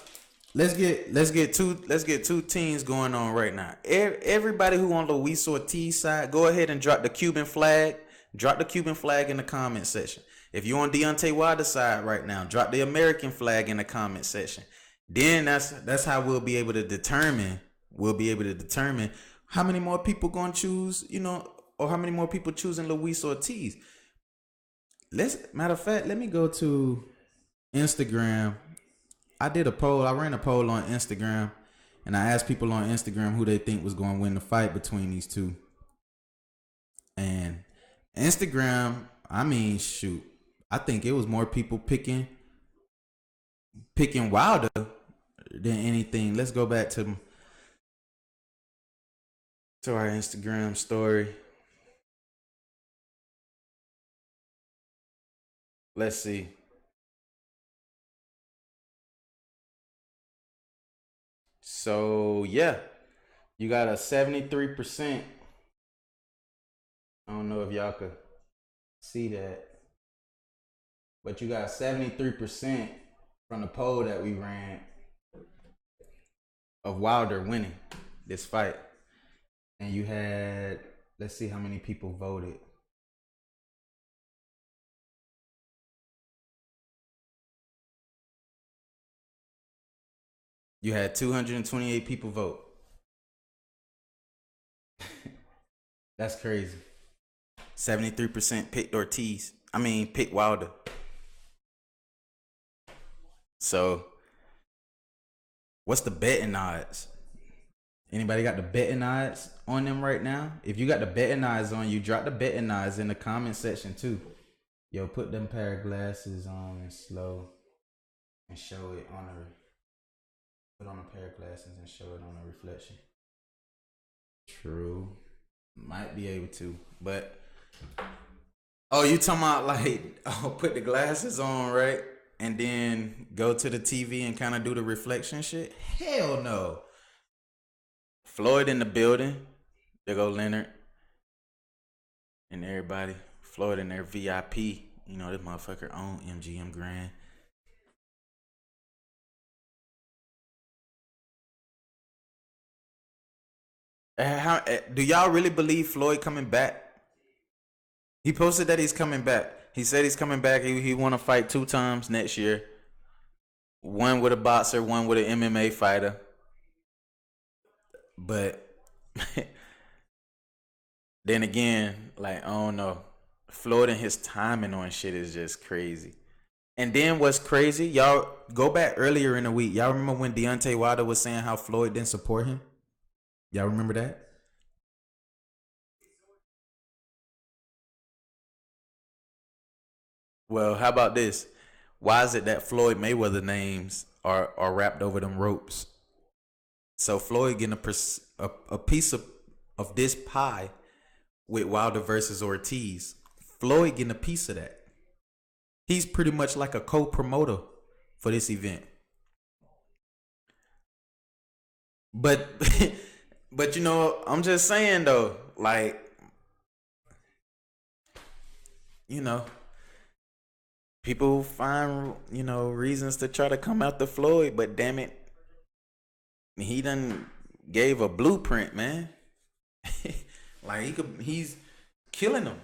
let's get two teams going on right now. Everybody who on Luis Ortiz side, go ahead and drop the Cuban flag. Drop the Cuban flag in the comment section. If you're on Deontay Wilder side right now, drop the American flag in the comment section. Then that's how we'll be able to determine. We'll be able to determine how many more people gonna choose, or how many more people choosing Luis Ortiz. Matter of fact, let me go to Instagram. I did a poll. I ran a poll on Instagram, and I asked people on Instagram who they think was going to win the fight between these two. And Instagram, I mean, shoot, I think it was more people picking Wilder than anything. Let's go back to our Instagram story. Let's see. So yeah, you got a 73%. I don't know if y'all could see that, but you got 73% from the poll that we ran of Wilder winning this fight. And you had, let's see how many people voted. You had 228 people vote. That's crazy. 73% picked Ortiz. Picked Wilder. So, what's the betting odds? Anybody got the betting odds on them right now? If you got the betting odds on you, drop the betting odds in the comment section too. Yo, put them pair of glasses on and slow and show it on put on a pair of glasses and show it on a reflection. True. Might be able to, but you talking about put the glasses on, right? And then go to the TV and kind of do the reflection shit? Hell no. Floyd in the building. There go Leonard and everybody. Floyd in their VIP. This motherfucker on MGM Grand. Do y'all really believe Floyd coming back? He posted that he's coming back. He said he's coming back. He want to fight 2 times next year. One with a boxer, one with an MMA fighter. But then again, I don't know. Floyd and his timing on shit is just crazy. And then what's crazy, y'all go back earlier in the week. Y'all remember when Deontay Wilder was saying how Floyd didn't support him? Y'all remember that? Well, how about this? Why is it that Floyd Mayweather names are wrapped over them ropes? So Floyd getting a piece of this pie with Wilder versus Ortiz. Floyd getting a piece of that. He's pretty much like a co-promoter for this event. But I'm just saying though, people find, reasons to try to come after Floyd, but damn it, he done gave a blueprint, man. He's killing them.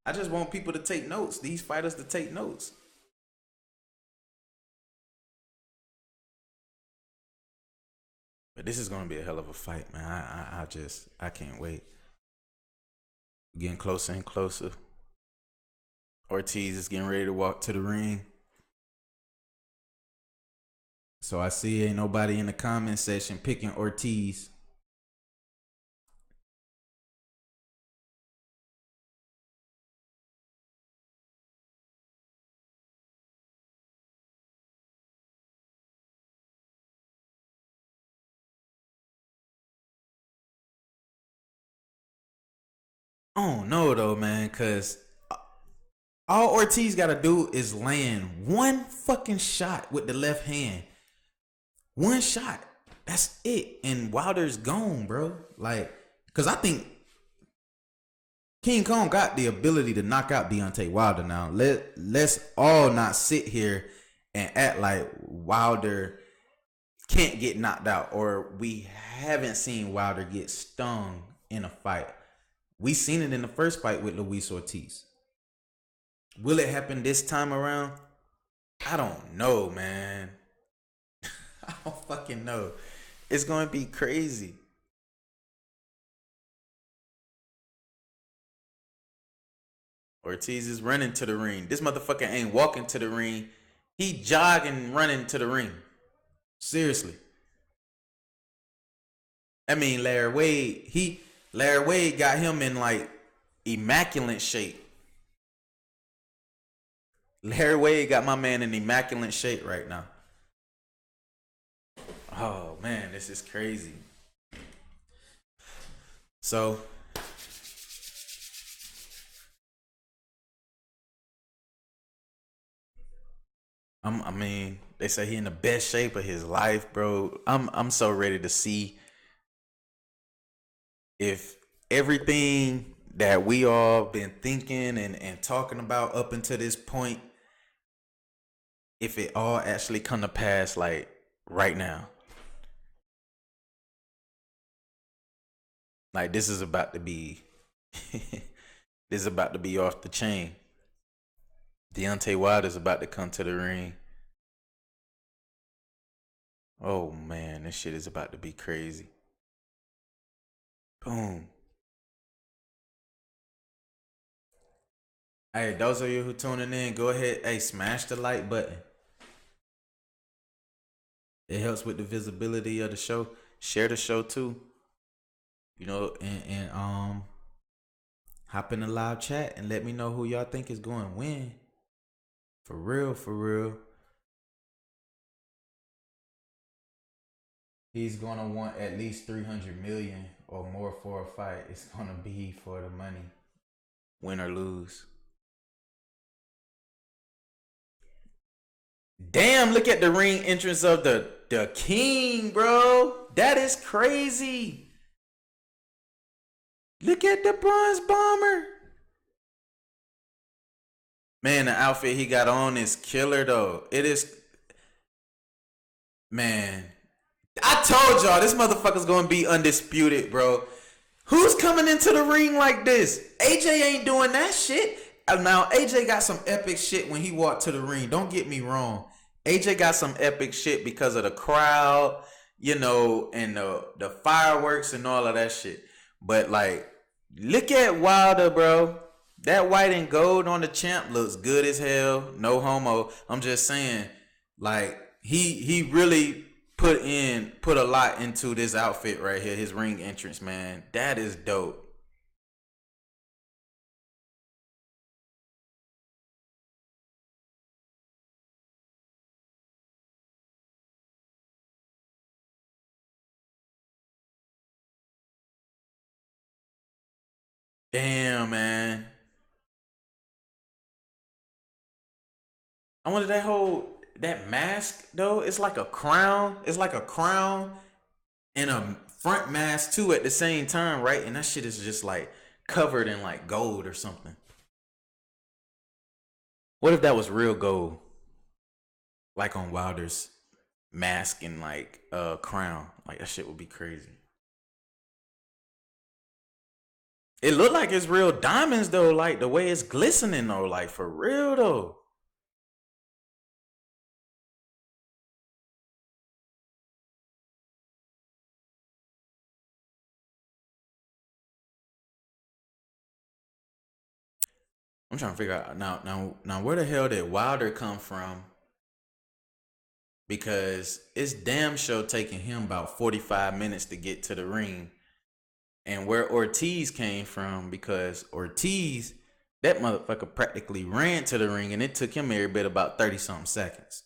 I just want people to take notes. These fighters to take notes. But this is gonna be a hell of a fight, man. I can't wait. Getting closer and closer. Ortiz is getting ready to walk to the ring. So I see ain't nobody in the comment section picking Ortiz. I don't know though, man, cause all Ortiz gotta do is land one fucking shot with the left hand. One shot. That's it. And Wilder's gone, bro. Like, cause I think King Kong got the ability to knock out Deontay Wilder now. Let's all not sit here and act like Wilder can't get knocked out, or we haven't seen Wilder get stung in a fight. We seen it in the first fight with Luis Ortiz. Will it happen this time around? I don't know, man. I don't fucking know. It's going to be crazy. Ortiz is running to the ring. This motherfucker ain't walking to the ring. He jogging, running to the ring. Seriously. I mean, Larry Wade got him in like immaculate shape. Larry Wade got my man in immaculate shape right now. Oh man, this is crazy. So I mean, they say he in the best shape of his life, bro. I'm so ready to see if everything that we all been thinking and talking about up until this point, if it all actually come to pass like right now. Like this is about to be this is about to be off the chain. Deontay Wilder is about to come to the ring. Oh man, this shit is about to be crazy. Boom. Hey, those of you who tuning in, go ahead, hey, smash the like button. It helps with the visibility of the show. Share the show too. You know, and hop in the live chat and let me know who y'all think is going to win. For real, for real. He's going to want at least 300 million or more for a fight. It's going to be for the money. Win or lose. Damn, look at the ring entrance of the king, bro. That is crazy. Look at the bronze bomber. Man, the outfit he got on is killer, though. It is. Man. I told y'all, this motherfucker's going to be undisputed, bro. Who's coming into the ring like this? AJ ain't doing that shit. Now, AJ got some epic shit when he walked to the ring. Don't get me wrong. AJ got some epic shit because of the crowd, you know, and the fireworks and all of that shit. But, like, look at Wilder, bro. That white and gold on the champ looks good as hell. No homo. I'm just saying, like, he really put a lot into this outfit right here, his ring entrance, man. That is dope. Damn, man. I wonder that mask though. It's like a crown. It's like a crown and a front mask too at the same time, right? And that shit is just like covered in like gold or something. What if that was real gold? Like on Wilder's mask and like crown. Like that shit would be crazy. It looked like it's real diamonds though, like the way it's glistening though, like for real though. I'm trying to figure out now where the hell did Wilder come from? Because it's damn sure taking him about 45 minutes to get to the ring. And where Ortiz came from, because Ortiz, that motherfucker practically ran to the ring and it took him every bit about 30-something seconds.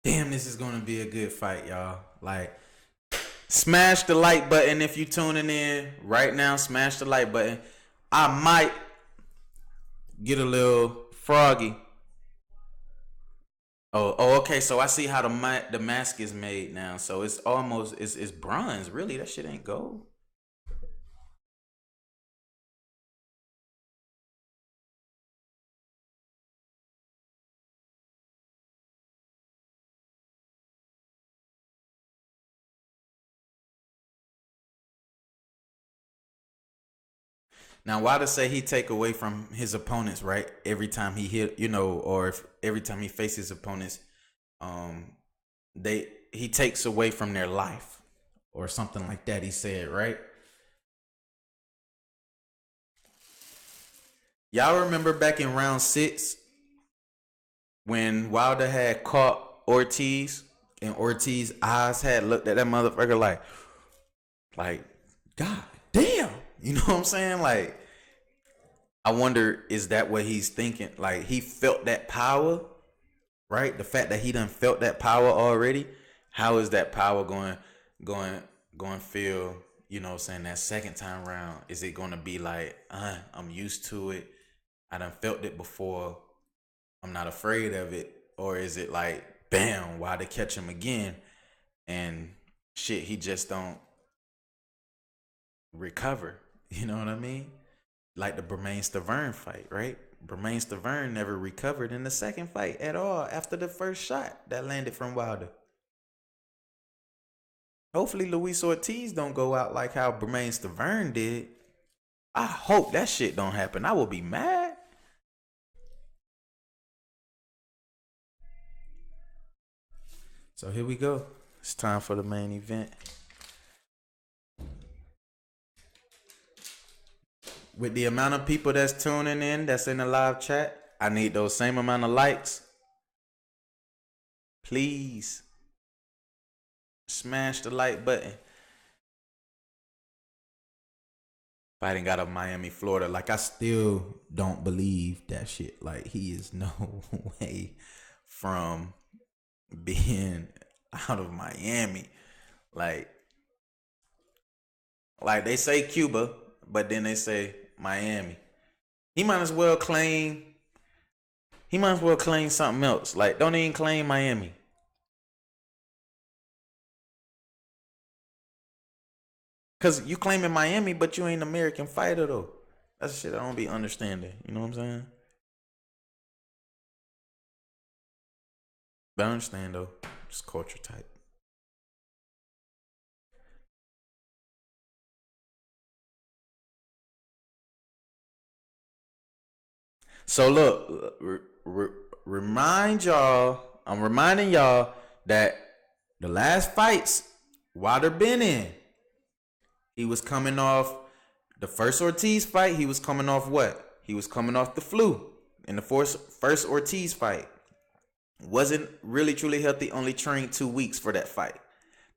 Damn, this is gonna be a good fight, y'all. Like, smash the like button if you tuning in right now. Smash the like button. I might get a little froggy. Oh, okay. So I see how the mask is made now. So it's almost it's bronze. Really, that shit ain't gold. Now, why to say he take away from his opponents, right? Every time he hit, or if every time he faces opponents, um, he takes away from their life or something like that. He said, right? Y'all remember back in round 6 when Wilder had caught Ortiz and Ortiz's eyes had looked at that motherfucker like, God damn. You know what I'm saying? Like, I wonder, is that what he's thinking? Like, he felt that power, right? The fact that he done felt that power already. How is that power going feel, saying that second time round? Is it going to be like, I'm used to it. I done felt it before. I'm not afraid of it. Or is it like, bam, why to catch him again? And shit, he just don't recover. You know what I mean? Like the Bermain-Stavern fight, right? Bermain-Stavern never recovered in the second fight at all after the first shot that landed from Wilder. Hopefully Luis Ortiz don't go out like how Bermain-Stavern did. I hope that shit don't happen. I will be mad. So here we go. It's time for the main event. With the amount of people that's tuning in, that's in the live chat, I need those same amount of likes. Please smash the like button. Fighting out of Miami, Florida. Like, I still don't believe that shit. Like, he is no way from being out of Miami. Like they say Cuba, but then they say Miami. He might as well claim something else. Like, don't even claim Miami. Cause you claiming Miami, but you ain't an American fighter though. That's shit I don't be understanding. You know what I'm saying? But I understand though. It's culture type. So look, remind y'all. I'm reminding y'all that the last fights Wilder been in, he was coming off the first Ortiz fight. He was coming off what? He was coming off the flu in the first Ortiz fight. Wasn't really truly healthy. Only trained 2 weeks for that fight.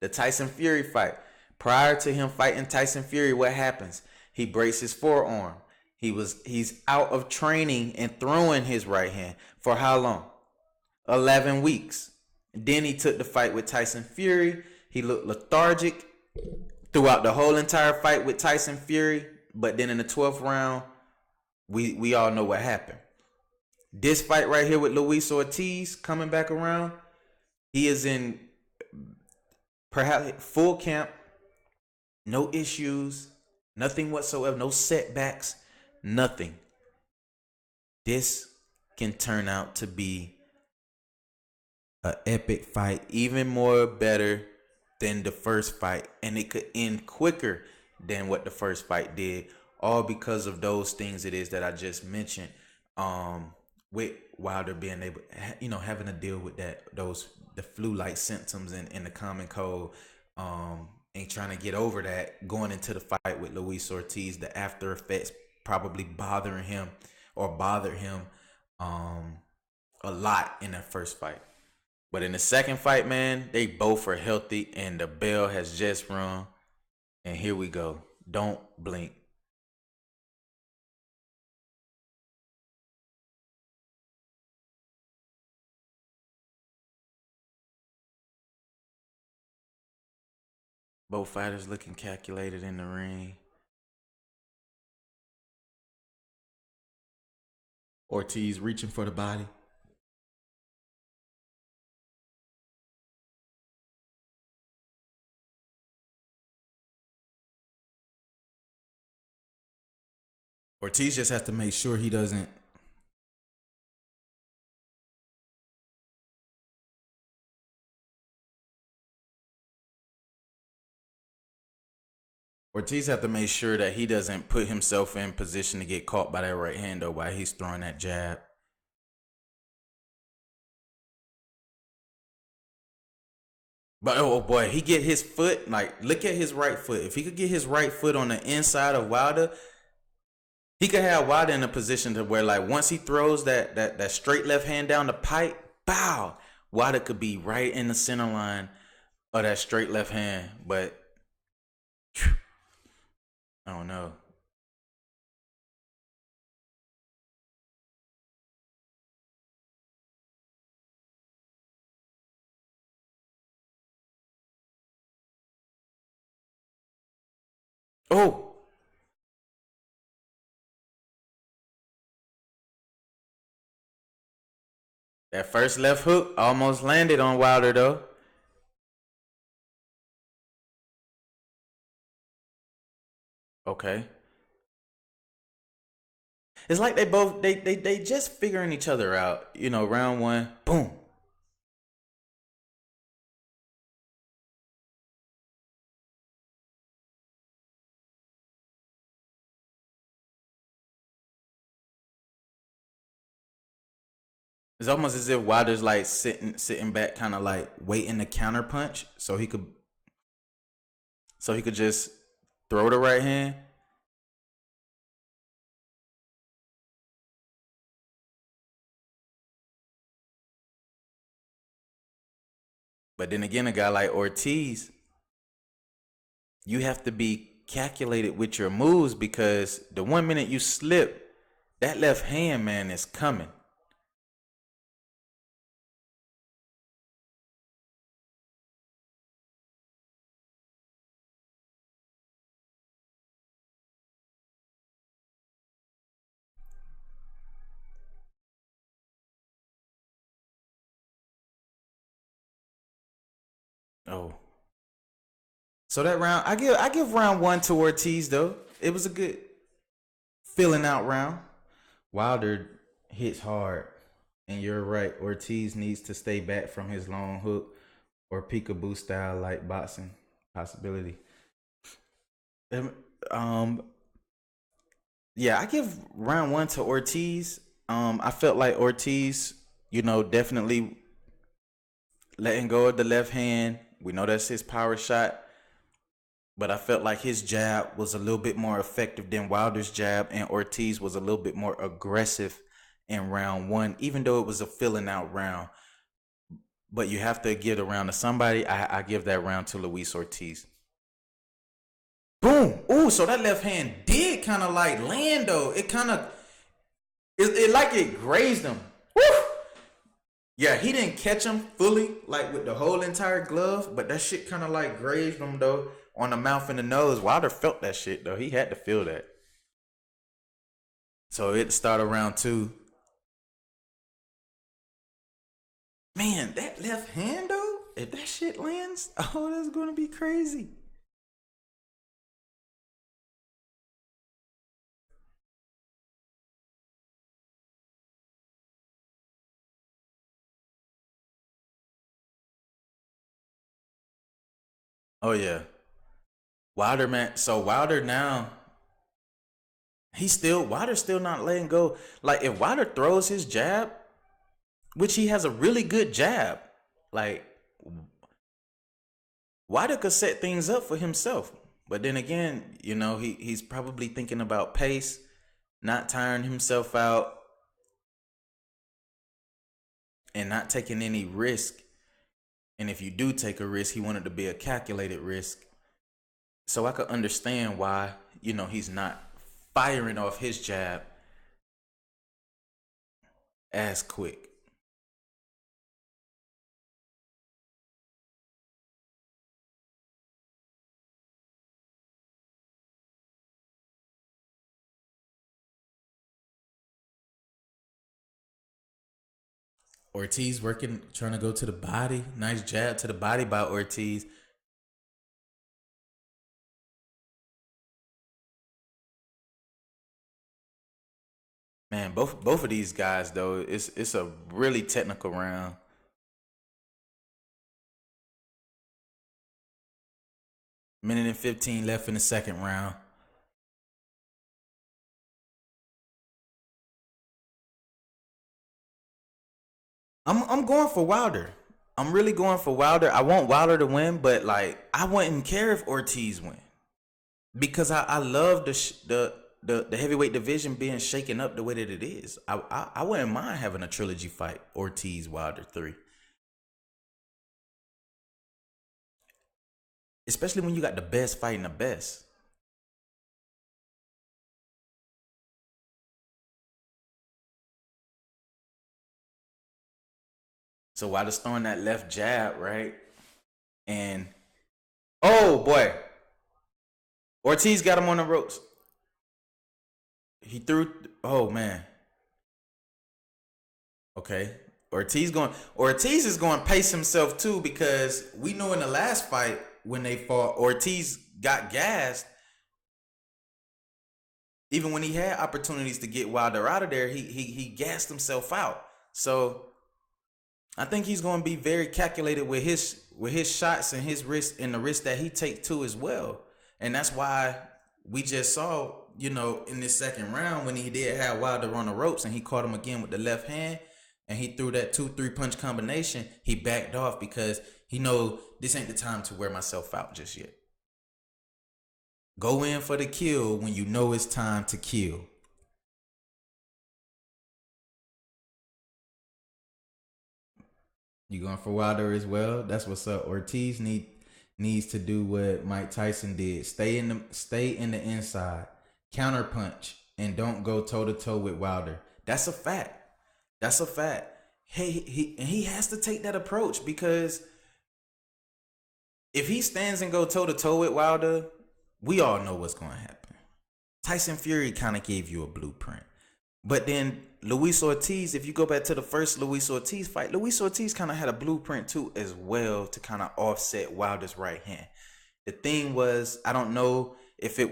The Tyson Fury fight. Prior to him fighting Tyson Fury, what happens? He breaks his forearm. He's out of training and throwing his right hand for how long? 11 weeks. Then he took the fight with Tyson Fury. He looked lethargic throughout the whole entire fight with Tyson Fury. But then in the 12th round, we all know what happened. This fight right here with Luis Ortiz coming back around, he is in perhaps full camp, no issues, nothing whatsoever, no setbacks, nothing. This can turn out to be an epic fight, even more better than the first fight, and it could end quicker than what the first fight did, all because of those things it is that I just mentioned. With Wilder being able, having to deal with the flu-like symptoms in the common cold, and trying to get over that, going into the fight with Luis Ortiz, the after effects probably bothered him a lot in that first fight. But in the second fight, man, they both are healthy and the bell has just rung. And here we go. Don't blink. Both fighters looking calculated in the ring. Ortiz reaching for the body. Ortiz just has to make sure he doesn't. Ortiz have to make sure that he doesn't put himself in position to get caught by that right hand though while he's throwing that jab. But oh boy, he get his foot, like look at his right foot. If he could get his right foot on the inside of Wilder, he could have Wilder in a position to where like once he throws that straight left hand down the pipe, bow, Wilder could be right in the center line of that straight left hand. But I don't know. Oh, that first left hook almost landed on Wilder though. Okay. It's like they just figuring each other out. You know, round one, boom. It's almost as if Wilder's like sitting back, kind of like waiting to counter punch, so he could just throw the right hand. But then again, a guy like Ortiz, you have to be calculated with your moves because the 1 minute you slip, that left hand, man, is coming. Oh. So that round, I give round one to Ortiz though. It was a good filling out round. Wilder hits hard, and you're right. Ortiz needs to stay back from his long hook or peekaboo style like boxing possibility. Um, yeah, I give round one to Ortiz. I felt like Ortiz, definitely letting go of the left hand. We know that's his power shot. But I felt like his jab was a little bit more effective than Wilder's jab, and Ortiz was a little bit more aggressive in round one, even though it was a filling out round. But you have to give the round to somebody. I give that round to Luis Ortiz. Boom. Ooh, so that left hand did kind of like land though. It like it grazed him. Woo! Yeah, he didn't catch him fully, like with the whole entire glove, but that shit kind of like grazed him though on the mouth and the nose. Wilder felt that shit though. He had to feel that. So it started round two. Man, that left hand though, if that shit lands, oh, that's gonna be crazy. Oh yeah. Wilder, man. So Wilder now, Wilder's still not letting go. Like if Wilder throws his jab, which he has a really good jab, like Wilder could set things up for himself. But then again, he's probably thinking about pace, not tiring himself out, and not taking any risk. And if you do take a risk, he wanted to be a calculated risk. So I could understand why, he's not firing off his jab as quick. Ortiz working, trying to go to the body. Nice jab to the body by Ortiz. Man, both of these guys though, it's a really technical round. Minute and 15 left in the second round. I'm going for Wilder. I'm really going for Wilder. I want Wilder to win, but like I wouldn't care if Ortiz win because I love the heavyweight division being shaken up the way that it is. I wouldn't mind having a trilogy fight, Ortiz Wilder 3. Especially when you got the best fighting the best. So Wilder's throwing that left jab, right? And oh boy, Ortiz got him on the ropes. He threw. Oh man. Okay. Ortiz is going to pace himself too because we know in the last fight when they fought, Ortiz got gassed. Even when he had opportunities to get Wilder out of there, he gassed himself out. So I think he's going to be very calculated with his shots and his risk and the risk that he takes too as well. And that's why we just saw, in this second round when he did have Wilder on the ropes and he caught him again with the left hand and he threw that 2-3 punch combination, he backed off because he know this ain't the time to wear myself out just yet. Go in for the kill when you know it's time to kill. You going for Wilder as well? That's what's up. Ortiz needs to do what Mike Tyson did. Stay in the inside, counter punch, and don't go toe to toe with Wilder. That's a fact. That's a fact. Hey, he has to take that approach because if he stands and go toe to toe with Wilder, we all know what's going to happen. Tyson Fury kind of gave you a blueprint. But then Luis Ortiz, if you go back to the first Luis Ortiz fight, Luis Ortiz kind of had a blueprint too as well to kind of offset Wilder's right hand. The thing was, I don't know if it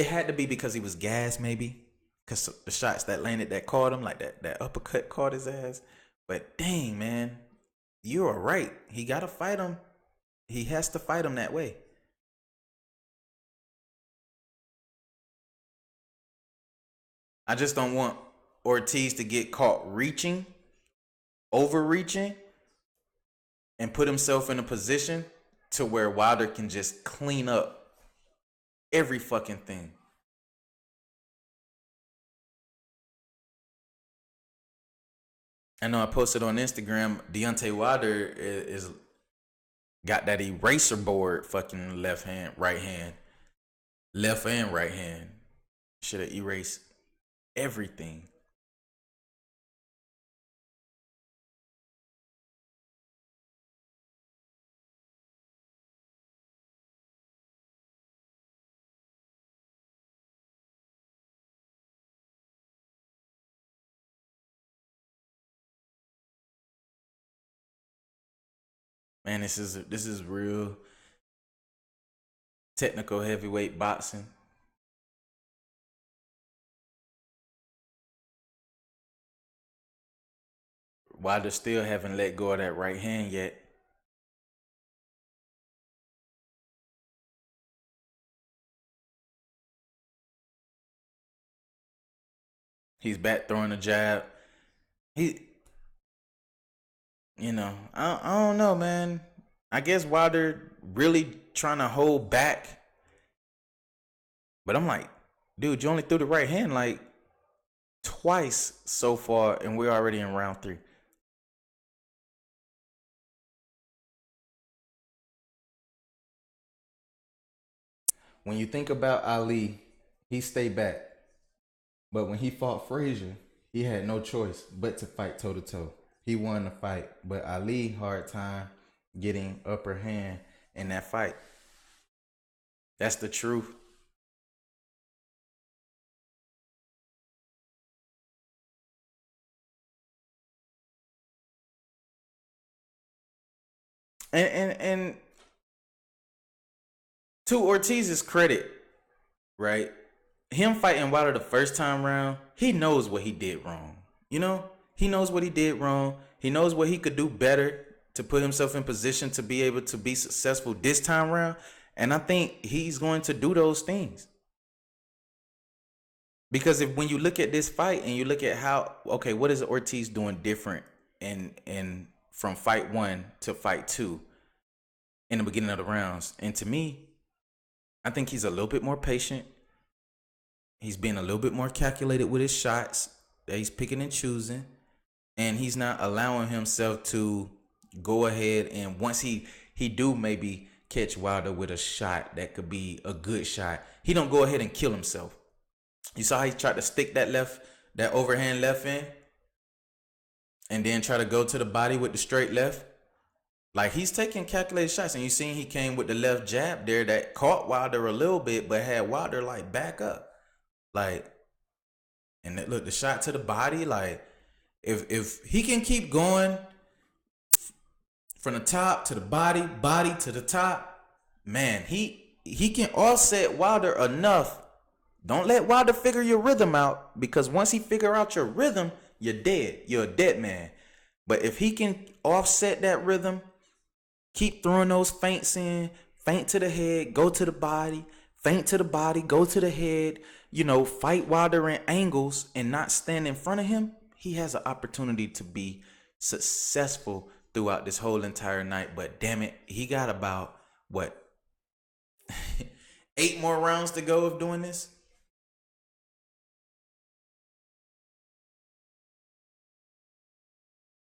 had to be because he was gassed maybe. Because the shots that landed that caught him, like that uppercut caught his ass. But dang, man, you are right. He got to fight him. He has to fight him that way. I just don't want Ortiz to get caught overreaching, and put himself in a position to where Wilder can just clean up every fucking thing. I know I posted on Instagram, Deontay Wilder is got that eraser board fucking left and right hand. Should have erased everything. Man, this is real technical heavyweight boxing. Wilder still haven't let go of that right hand yet. He's back throwing a jab. I don't know, man. I guess Wilder really trying to hold back. But I'm like, dude, you only threw the right hand like twice so far, and we're already in round 3. When you think about Ali, he stayed back. But when he fought Frazier, he had no choice but to fight toe to toe. He won the fight, but Ali hard time getting upper hand in that fight. That's the truth. And to Ortiz's credit, right? Him fighting Wilder the first time round, he knows what he did wrong. You know, he knows what he did wrong. He knows what he could do better to put himself in position to be able to be successful this time round. And I think he's going to do those things. Because when you look at this fight and you look at how, okay, what is Ortiz doing different in from fight 1 to fight 2 in the beginning of the rounds? And to me, I think he's a little bit more patient. He's being a little bit more calculated with his shots that he's picking and choosing. And he's not allowing himself to go ahead and once he do maybe catch Wilder with a shot that could be a good shot, he don't go ahead and kill himself. You saw how he tried to stick that overhand left in and then try to go to the body with the straight left. Like, he's taking calculated shots, and you seen he came with the left jab there that caught Wilder a little bit, but had Wilder like back up. Like, and look, the shot to the body, like, if he can keep going from the top to the body to the top, man, he can offset Wilder enough. Don't let Wilder figure your rhythm out, because once he figure out your rhythm, you're dead. You're a dead man. But if he can offset that rhythm, keep throwing those feints in, feint to the head, go to the body, feint to the body, go to the head, you know, fight Wilder in angles and not stand in front of him, he has an opportunity to be successful throughout this whole entire night. But damn it, he got about, what, 8 more rounds to go of doing this?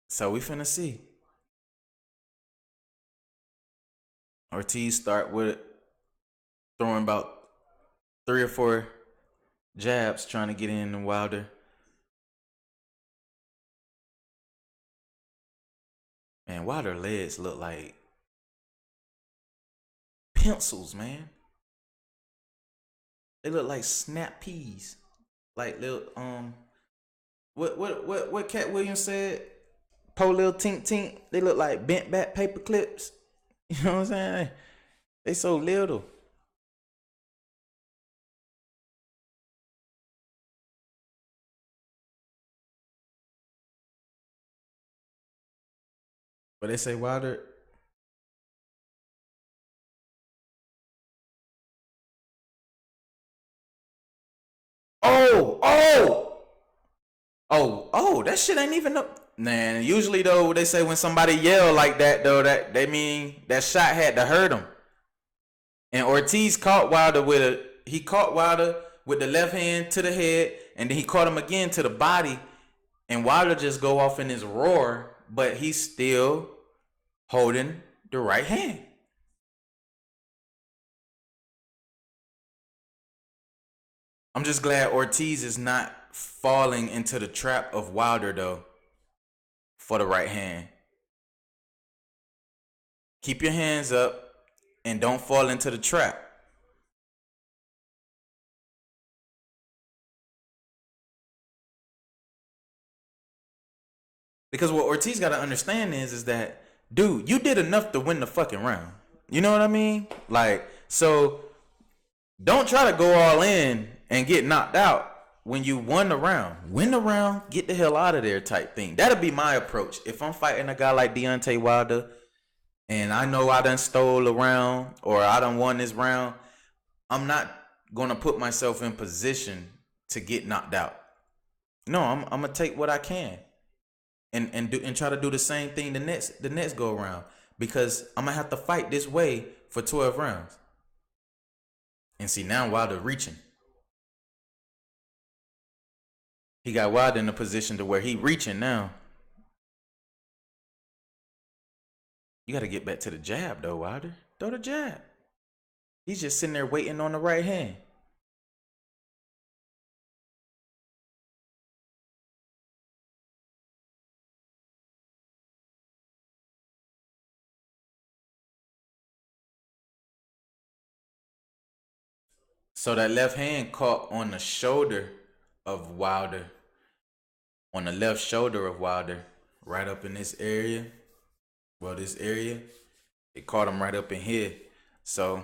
So we finna see. Ortiz start with throwing about 3 or 4 jabs trying to get in Wilder. Man, Wilder legs look like pencils, man. They look like snap peas. Like little what Cat Williams said? Po little tink tink. They look like bent back paper clips. You know what I'm saying? They so little. But they say Wilder. Oh, that shit ain't even up. Man, usually though, they say when somebody yell like that though, that they mean that shot had to hurt him. And Ortiz caught Wilder with the left hand to the head, and then he caught him again to the body, and Wilder just go off in his roar, but he's still holding the right hand. I'm just glad Ortiz is not falling into the trap of Wilder though for the right hand. Keep your hands up and don't fall into the trap. Because what Ortiz got to understand is that, dude, you did enough to win the fucking round. You know what I mean? Like, so don't try to go all in and get knocked out when you won the round. Win the round, get the hell out of there type thing. That'll be my approach. If I'm fighting a guy like Deontay Wilder and I know I done stole a round or I done won this round, I'm not going to put myself in position to get knocked out. No, I'm going to take what I can and try to do the same thing the next go around, because I'm going to have to fight this way for 12 rounds. And see, now Wilder reaching. He got Wilder in a position to where he reaching now. You got to get back to the jab though, Wilder. Throw the jab. He's just sitting there waiting on the right hand. So that left hand caught on the shoulder of Wilder. On the left shoulder of Wilder. Right up in this area. Well, this area. It caught him right up in here. So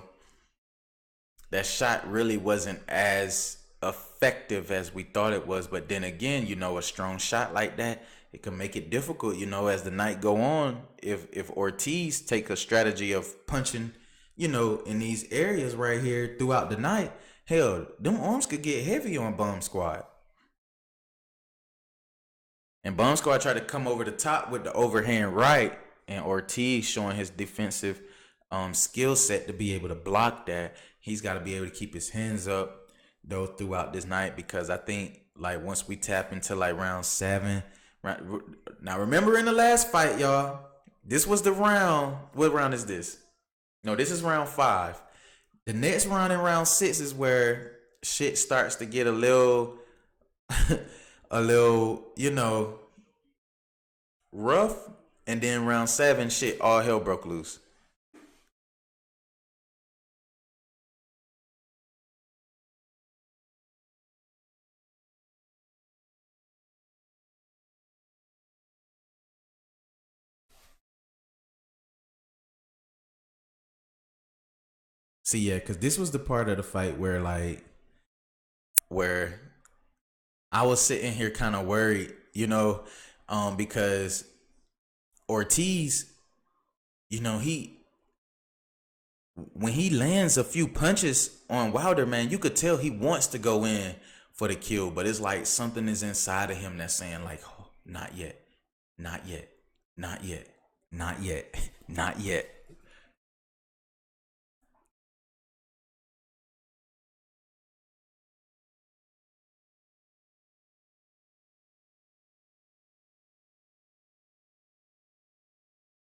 that shot really wasn't as effective as we thought it was. But then again, a strong shot like that, it can make it difficult, as the night go on. If Ortiz take a strategy of punching, in these areas right here throughout the night, hell, them arms could get heavy on Bomb Squad. And Bomb Squad tried to come over the top with the overhand right, and Ortiz showing his defensive skill set to be able to block that. He's got to be able to keep his hands up though throughout this night, because I think like once we tap into like round 7, now remember in the last fight, y'all, this was the round. What round is this? No, this is round 5. The next round in round 6 is where shit starts to get a little rough, and then round 7, shit, all hell broke loose. See, yeah, because this was the part of the fight where I was sitting here kind of worried, because Ortiz, when he lands a few punches on Wilder, man, you could tell he wants to go in for the kill, but it's like something is inside of him that's saying like, oh, not yet, not yet, not yet, not yet, not yet.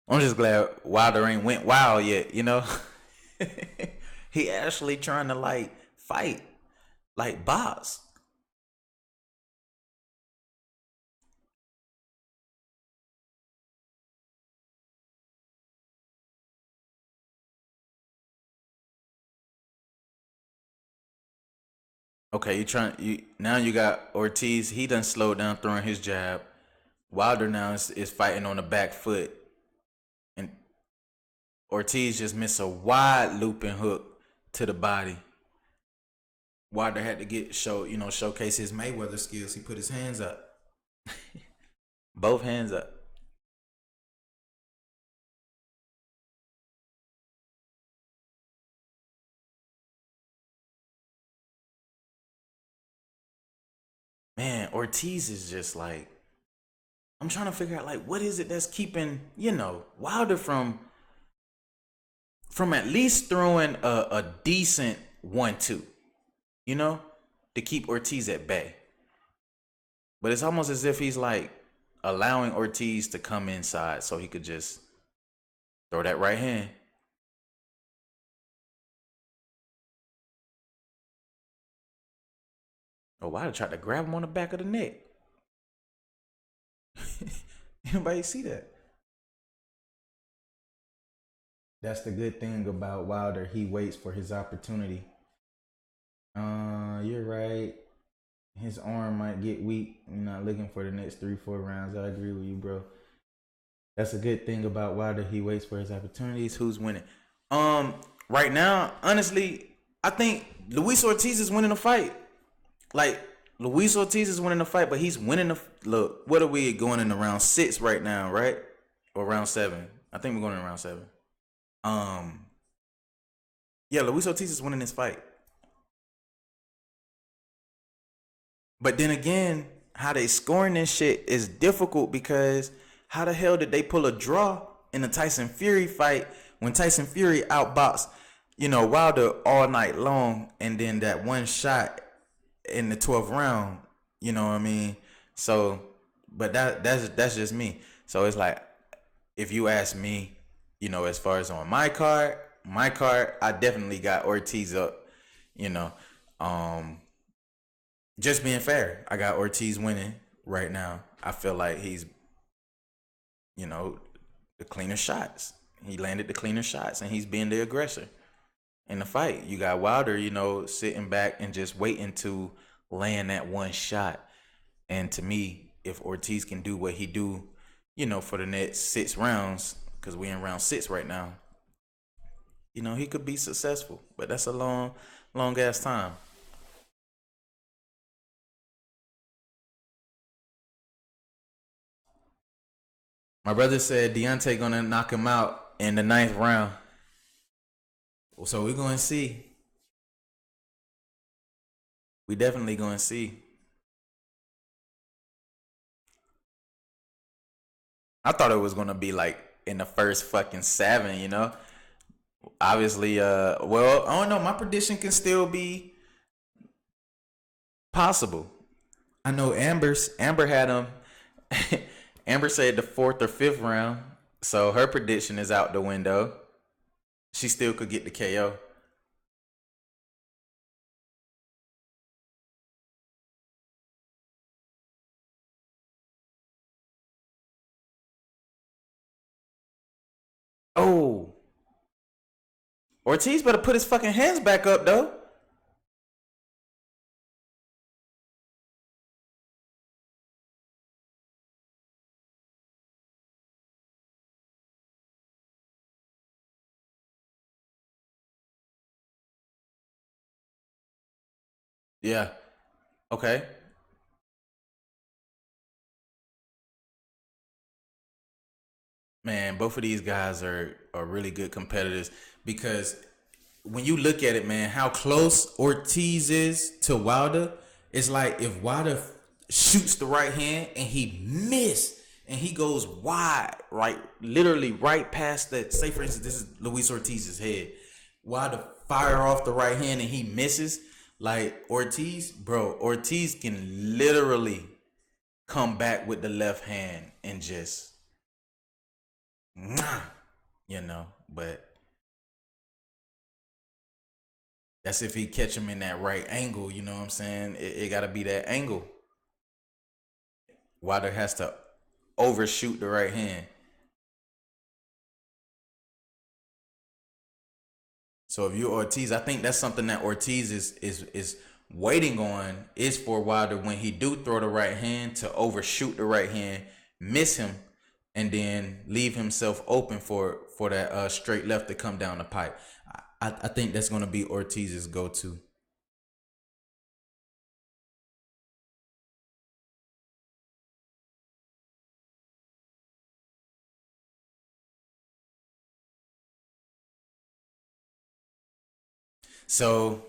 I'm just glad Wilder ain't went wild yet, He actually trying to like fight, like box. Okay, now you got Ortiz, he done slowed down throwing his jab. Wilder now is fighting on the back foot. And Ortiz just missed a wide looping hook to the body. Wilder had to showcase his Mayweather skills. He put his hands up. Both hands up. Man, Ortiz is just like, I'm trying to figure out like what is it that's keeping, Wilder from at least throwing a decent 1-2, to keep Ortiz at bay. But it's almost as if he's like allowing Ortiz to come inside so he could just throw that right hand. Oh, Wilder tried to grab him on the back of the neck. Anybody see that? That's the good thing about Wilder. He waits for his opportunity. You're right. His arm might get weak. You're not looking for the next 3-4 rounds. I agree with you, bro. That's a good thing about Wilder. He waits for his opportunities. Who's winning? Right now, honestly, I think Luis Ortiz is winning the fight. Like, Luis Ortiz is winning the fight, but he's winning the... Look, what are we going in round 6 right now, right? Or round 7? I think we're going in round 7. Yeah, Luis Ortiz is winning this fight. But then again, how they scoring this shit is difficult, because how the hell did they pull a draw in the Tyson Fury fight when Tyson Fury outboxed, Wilder all night long, and then that one shot in the 12th round, you know what I mean? So, but that's just me. So it's like, if you ask me, as far as on my card, I definitely got Ortiz up, just being fair. I got Ortiz winning right now. I feel like he's, the cleaner shots. He landed the cleaner shots, and he's being the aggressor in the fight. You got Wilder, sitting back and just waiting to land that one shot. And to me, if Ortiz can do what he do, for the next 6 rounds, because we're in round 6 right now, he could be successful, but that's a long, long ass time. My brother said Deontay gonna knock him out in the 9th round. So we're gonna see. We definitely gonna see. I thought it was gonna be like in the first fucking 7. Obviously, well, I don't know. My prediction can still be possible. I know Amber had him. Amber said the 4th or 5th round, so her prediction is out the window. She still could get the KO. Oh, Ortiz better put his fucking hands back up though. Yeah. Okay. Man, both of these guys are really good competitors because when you look at it, man, how close Ortiz is to Wilder, it's like if Wilder shoots the right hand and he missed and he goes wide, right, literally right past that. Say for instance, this is Luis Ortiz's head. Wilder fire off the right hand and he misses. Like Ortiz can literally come back with the left hand and just, but that's if he catch him in that right angle, you know what I'm saying? It got to be that angle. Wilder has to overshoot the right hand. So if you're Ortiz, I think that's something that Ortiz is waiting on, is for Wilder when he do throw the right hand to overshoot the right hand, miss him, and then leave himself open for that straight left to come down the pipe. I think that's going to be Ortiz's go-to. So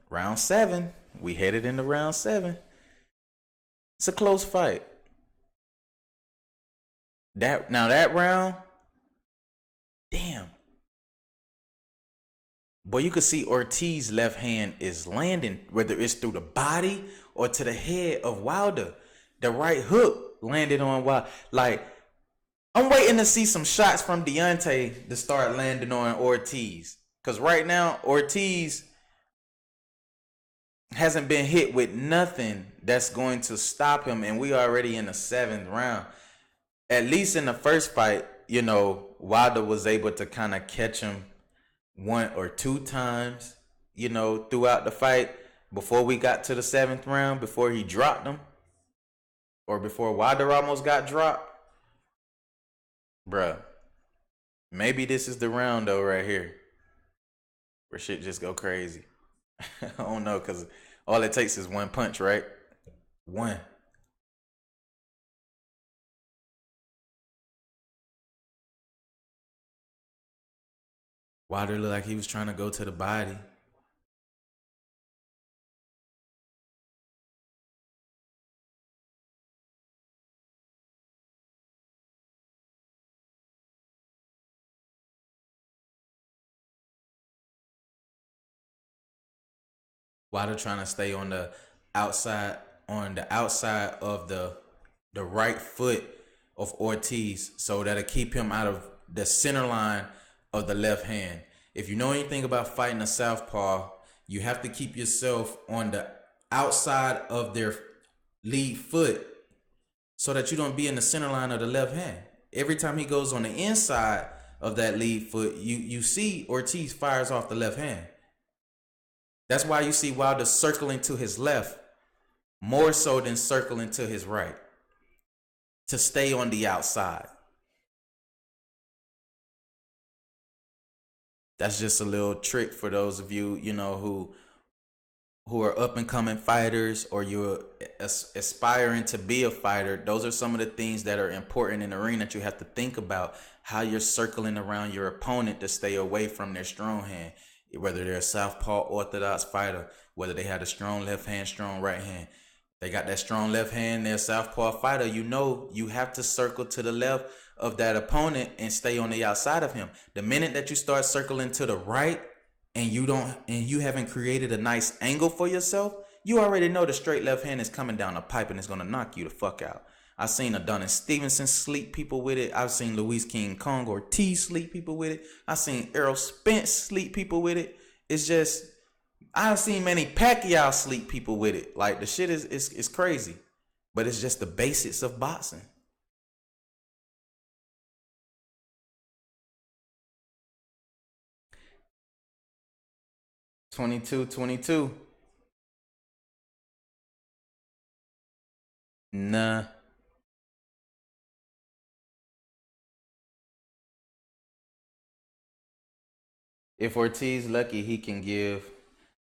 round 7, we headed into round 7. It's a close fight. That round, damn. Boy, you could see Ortiz's left hand is landing, whether it's through the body or to the head of Wilder. The right hook landed on Wilder. Like, I'm waiting to see some shots from Deontay to start landing on Ortiz. Because right now, Ortiz hasn't been hit with nothing that's going to stop him, and we already in the 7th round. At least in the first fight, Wilder was able to kind of catch him 1 or 2 times, throughout the fight before we got to the 7th round, before he dropped him, or before Wilder almost got dropped. Bruh, maybe this is the round though right here where shit just go crazy. I don't know, because all it takes is 1 punch, right? 1. Wilder looked like he was trying to go to the body. Wilder trying to stay on the outside of the right foot of Ortiz, so that'll keep him out of the center line of the left hand. If you know anything about fighting a southpaw, you have to keep yourself on the outside of their lead foot so that you don't be in the center line of the left hand. Every time he goes on the inside of that lead foot, you see Ortiz fires off the left hand. That's why you see Wilder circling to his left more so than circling to his right, to stay on the outside. That's just a little trick for those of you, who are up and coming fighters, or you're aspiring to be a fighter. Those are some of the things that are important in the ring that you have to think about, how you're circling around your opponent to stay away from their strong hand, whether they're a southpaw orthodox fighter, whether they had a strong left hand, strong right hand. They got that strong left hand, they're a southpaw fighter. You have to circle to the left of that opponent and stay on the outside of him. The minute that you start circling to the right and you haven't created a nice angle for yourself, you already know the straight left hand is coming down the pipe and it's gonna knock you the fuck out. I've seen Adonis Stevenson sleep people with it. I've seen Luis King Kong Ortiz sleep people with it. I've seen Errol Spence sleep people with it. It's just, I've seen Manny Pacquiao sleep people with it. Like, the shit is crazy. But it's just the basics of boxing. $22. Nah. If Ortiz lucky, he can give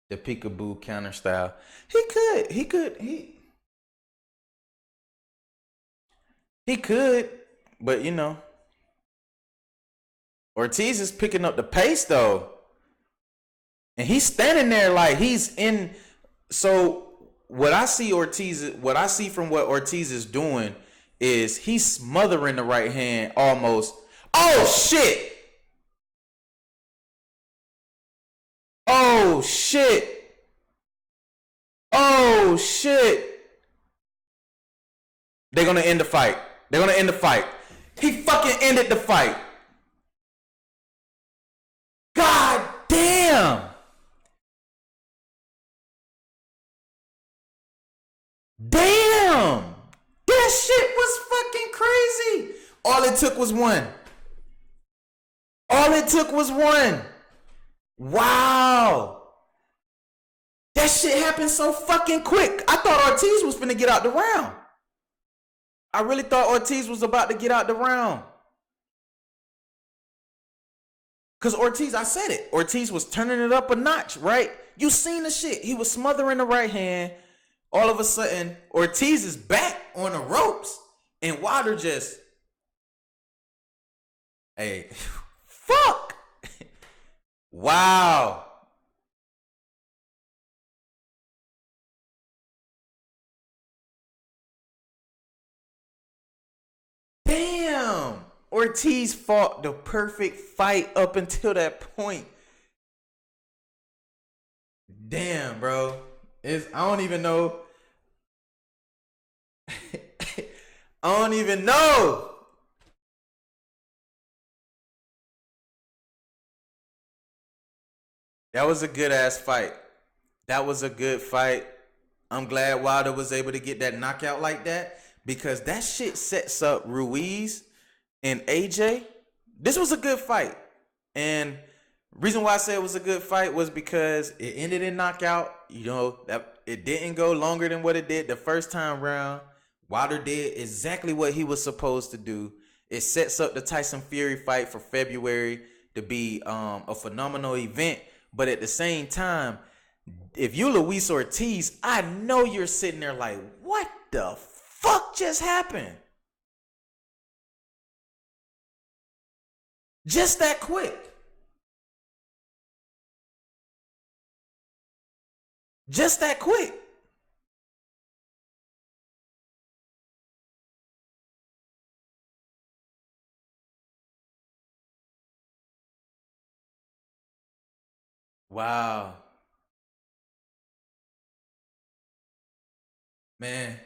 the peekaboo counter style. He could, but Ortiz is picking up the pace though. And he's standing there like he's in. So what I see from what Ortiz is doing is he's smothering the right hand almost. Oh shit! Oh shit! Oh shit! They're gonna end the fight. He fucking ended the fight. God damn! Damn! That shit was fucking crazy. All it took was one. Wow. That shit happened so fucking quick. I thought Ortiz was finna get out the round. I really thought Ortiz was about to get out the round. Because Ortiz, I said it. Ortiz was turning it up a notch, right? You seen the shit. He was smothering the right hand. All of a sudden, Ortiz is back on the ropes. And Wilder just, hey, fuck. Wow. Damn. Ortiz fought the perfect fight up until that point. Damn, bro. I don't even know. I don't even know. That was a good ass fight. That was a good fight. I'm glad Wilder was able to get that knockout like that, because that shit sets up Ruiz and AJ. This was a good fight. And reason why I say it was a good fight was because it ended in knockout. That it didn't go longer than what it did the first time round. Wilder did exactly what he was supposed to do. It sets up the Tyson Fury fight for February to be a phenomenal event. But at the same time, if you Luis Ortiz, I know you're sitting there like, what the fuck just happened? Just that quick. Just that quick. Wow. Man.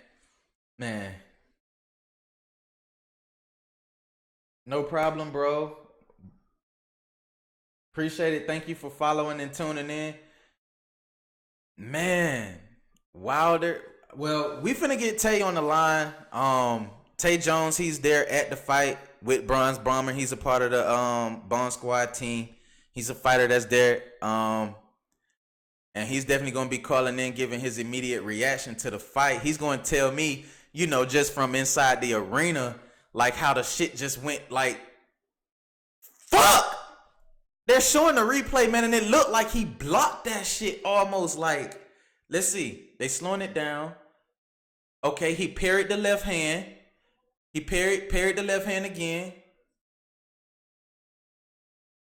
No problem, bro. Appreciate it. Thank you for following and tuning in. Man, Wilder. Well, we finna get Tay on the line. Tay Jones, he's there at the fight with Bronze Bomber. He's a part of the Bond Squad team. He's a fighter that's there. And he's definitely gonna be calling in, giving his immediate reaction to the fight. He's gonna tell me, just from inside the arena, like how the shit just went like, fuck! They're showing the replay, man, and it looked like he blocked that shit almost like. Let's see. They slowing it down. Okay, he parried the left hand. He parried the left hand again.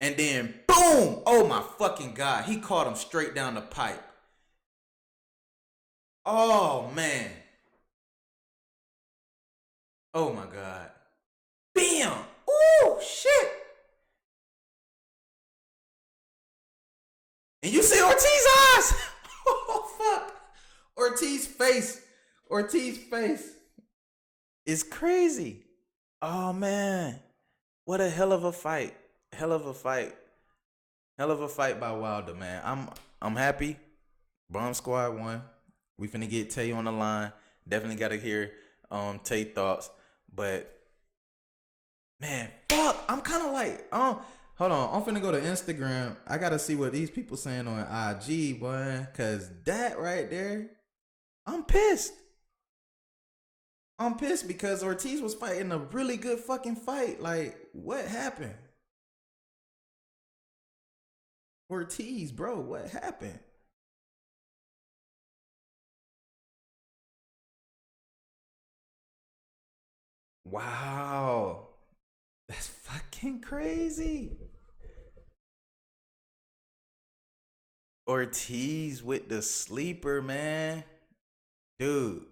And then, boom! Oh, my fucking God. He caught him straight down the pipe. Oh, man. Oh, my God. Bam! Ooh, shit! And you see Ortiz's eyes! Oh, fuck. Ortiz's face is crazy. Oh, man. What a hell of a fight. Hell of a fight by Wilder, man. I'm happy. Bomb Squad won. We finna get Tay on the line. Definitely gotta hear Tay thoughts. But man, fuck. I'm kinda like, hold on. I'm finna go to Instagram. I gotta see what these people saying on IG, boy. Cause that right there, I'm pissed. I'm pissed because Ortiz was fighting a really good fucking fight. Like, what happened? Ortiz, bro, what happened? Wow. That's fucking crazy. Ortiz with the sleeper, man. Dude.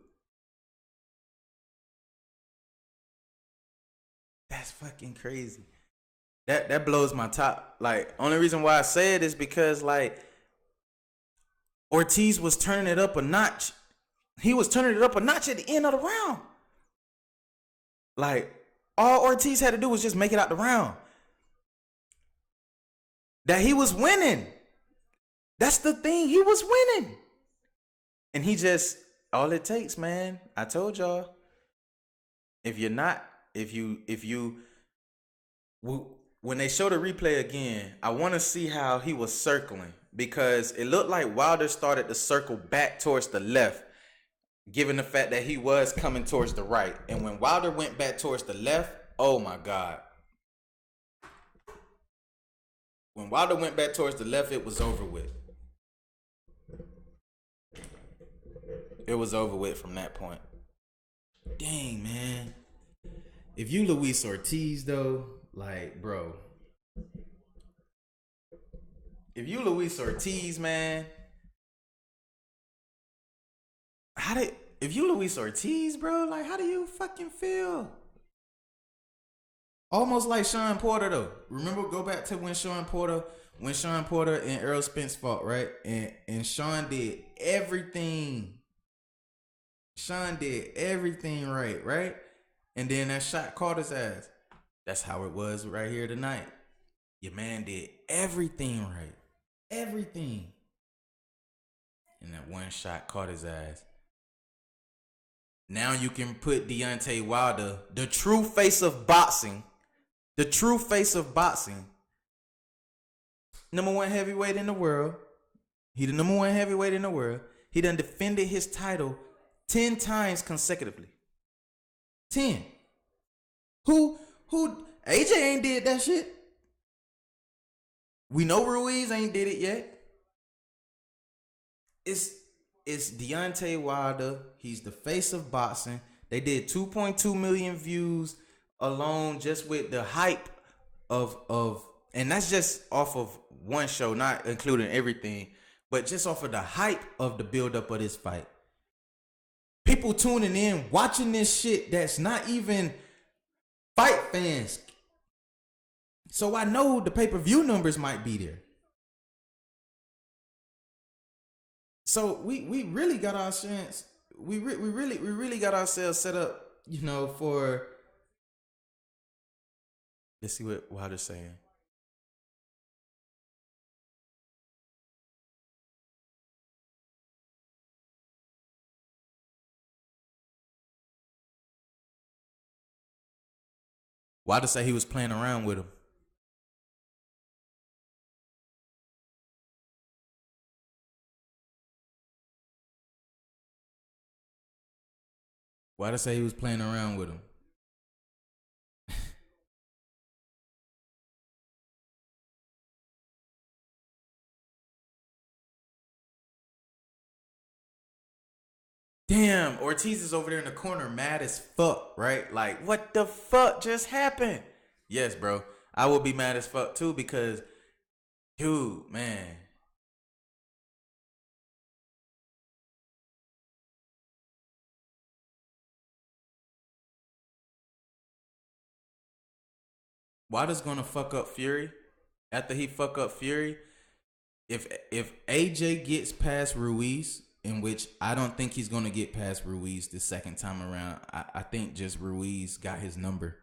That's fucking crazy. That blows my top. Like, only reason why I say it is because, like, Ortiz was turning it up a notch. He was turning it up a notch at the end of the round. Like, all Ortiz had to do was just make it out the round. That he was winning. That's the thing. He was winning. And he just, all it takes, man. I told y'all. When they show the replay again, I want to see how he was circling, because it looked like Wilder started to circle back towards the left, given the fact that he was coming towards the right. And when Wilder went back towards the left, oh my God. When Wilder went back towards the left, it was over with. It was over with from that point. Dang, man. If you Luis Ortiz, though, like, bro. If you Luis Ortiz, man. If you Luis Ortiz, bro, like, how do you fucking feel? Almost like Sean Porter, though. Remember, go back to when Sean Porter and Errol Spence fought, right? And Sean did everything. Sean did everything right? And then that shot caught his ass. That's how it was right here tonight. Your man did everything right. Everything. And that one shot caught his ass. Now you can put Deontay Wilder, the true face of boxing, number one heavyweight in the world. He the number one heavyweight in the world. He done defended his title 10 times consecutively. 10. Who AJ ain't did that shit. We know Ruiz ain't did it yet. It's Deontay Wilder. He's the face of boxing. They did 2.2 million views alone just with the hype of and that's just off of one show, not including everything, but just off of the hype of the buildup of this fight. People tuning in, watching this shit that's not even fight fans. So I know the pay-per-view numbers might be there. So we really got our chance. We really got ourselves set up, you know, for. Let's see what Wilder's saying. Wilder said he was playing around with him. Wilder said he was playing around with him. Damn, Ortiz is over there in the corner mad as fuck, right? Like, what the fuck just happened? Yes, bro. I will be mad as fuck too because, dude, man. Wilder's gonna fuck up Fury. After he fuck up Fury, if AJ gets past Ruiz, in which I don't think he's gonna get past Ruiz the second time around. I think just Ruiz got his number.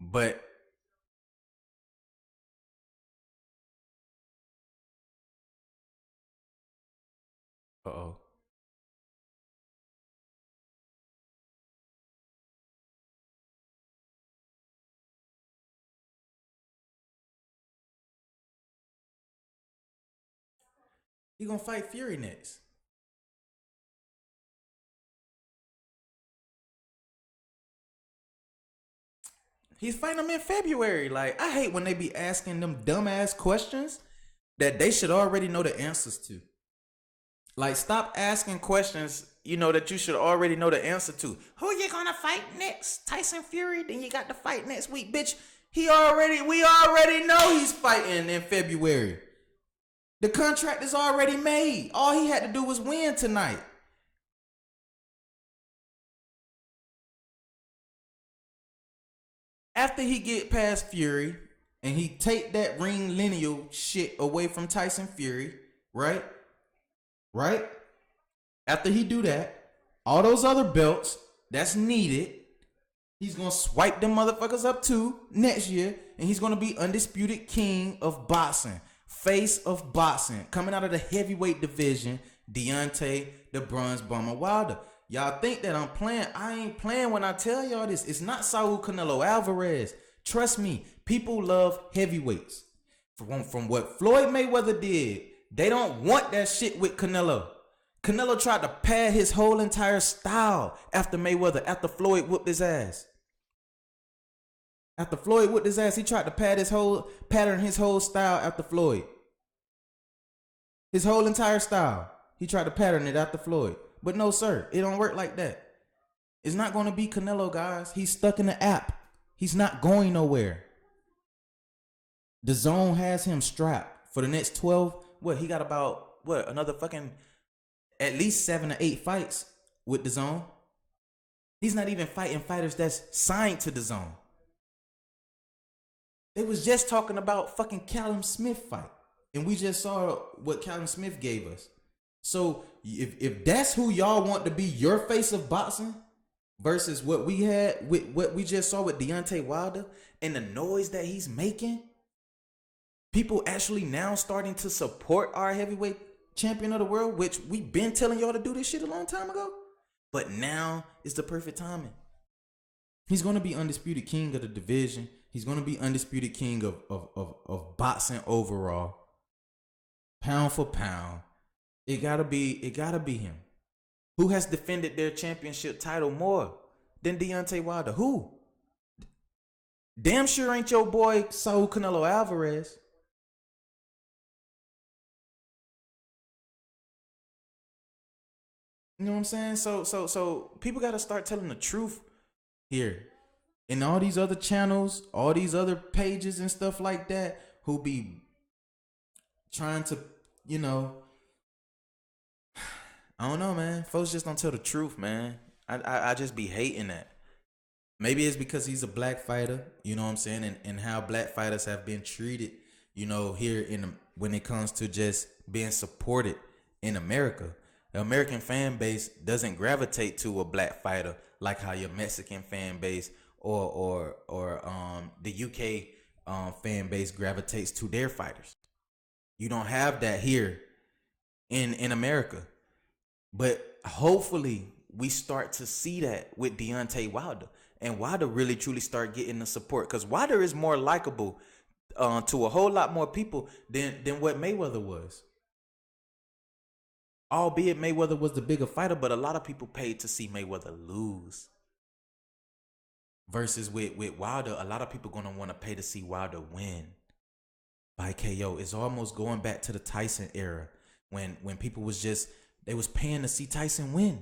But uh-oh. He gonna fight Fury next. He's fighting him in February. Like, I hate when they be asking them dumbass questions that they should already know the answers to. Like, stop asking questions, that you should already know the answer to. Who you gonna fight next? Tyson Fury? Then you got to fight next week, bitch. We already know he's fighting in February. The contract is already made. All he had to do was win tonight. After he get past Fury and he take that ring lineal shit away from Tyson Fury, right? Right? After he do that, all those other belts that's needed, he's gonna swipe them motherfuckers up too next year, and he's gonna be undisputed king of boxing, face of boxing, coming out of the heavyweight division. Deontay the Bronze Bomber Wilder. Y'all think that I'm playing? I ain't playing when I tell y'all this. It's not Saul Canelo Alvarez. Trust me, people love heavyweights. From what Floyd Mayweather did, they don't want that shit with Canelo. Canelo tried to pad his whole entire style after Floyd whooped his ass. After Floyd whooped his ass, he tried to pattern his whole style after Floyd. His whole entire style. He tried to pattern it after Floyd. But no, sir, it don't work like that. It's not going to be Canelo, guys. He's stuck in the app. He's not going nowhere. The zone has him strapped for the next 12. He got about, another fucking at least 7 or 8 fights with the zone. He's not even fighting fighters that's signed to the zone. They was just talking about fucking Callum Smith fight. And we just saw what Callum Smith gave us. So if that's who y'all want to be your face of boxing versus what we had with what we just saw with Deontay Wilder and the noise that he's making, people actually now starting to support our heavyweight champion of the world, which we've been telling y'all to do this shit a long time ago. But now is the perfect timing. He's going to be undisputed king of the division. He's going to be undisputed king of boxing overall. Pound for pound. It gotta be him. Who has defended their championship title more than Deontay Wilder? Who? Damn sure ain't your boy Saul Canelo Alvarez. You know what I'm saying? So people gotta start telling the truth here. And all these other channels, all these other pages and stuff like that, who be trying to, I don't know, man. Folks just don't tell the truth, man. I just be hating that. Maybe it's because he's a black fighter, you know what I'm saying, and how black fighters have been treated, here when it comes to just being supported in America. The American fan base doesn't gravitate to a black fighter like how your Mexican fan base or the UK fan base gravitates to their fighters. You don't have that here in America. But hopefully we start to see that with Deontay Wilder. And Wilder really truly start getting the support. Because Wilder is more likable to a whole lot more people than what Mayweather was. Albeit Mayweather was the bigger fighter, but a lot of people paid to see Mayweather lose. Versus with Wilder, a lot of people going to want to pay to see Wilder win by KO. It's almost going back to the Tyson era when people was just They was paying to see Tyson win.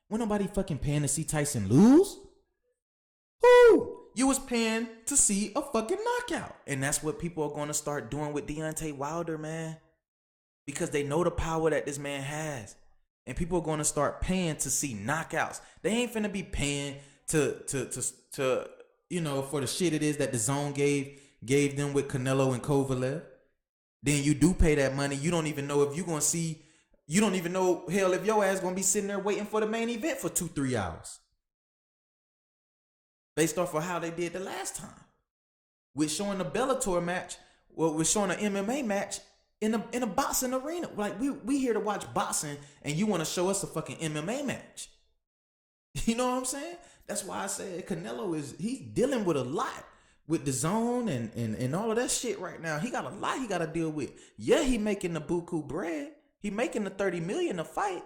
When nobody fucking paying to see Tyson lose? Who? You was paying to see a fucking knockout. And that's what people are going to start doing with Deontay Wilder, man. Because they know the power that this man has. And people are going to start paying to see knockouts. They ain't finna be paying to you know, for the shit it is that the zone gave them with Canelo and Kovalev. Then you do pay that money. You don't even know if you're going to see, you don't even know, hell, if your ass going to be sitting there waiting for the main event for 2-3 hours. Based off of how they did the last time. With showing a Bellator match, well, with showing an MMA match in a boxing arena. Like, we here to watch boxing, and you want to show us a fucking MMA match. You know what I'm saying? That's why I said Canelo he's dealing with a lot with the zone and all of that shit right now. He got a lot he got to deal with. Yeah, he making the buku bread. He making the 30 million a fight.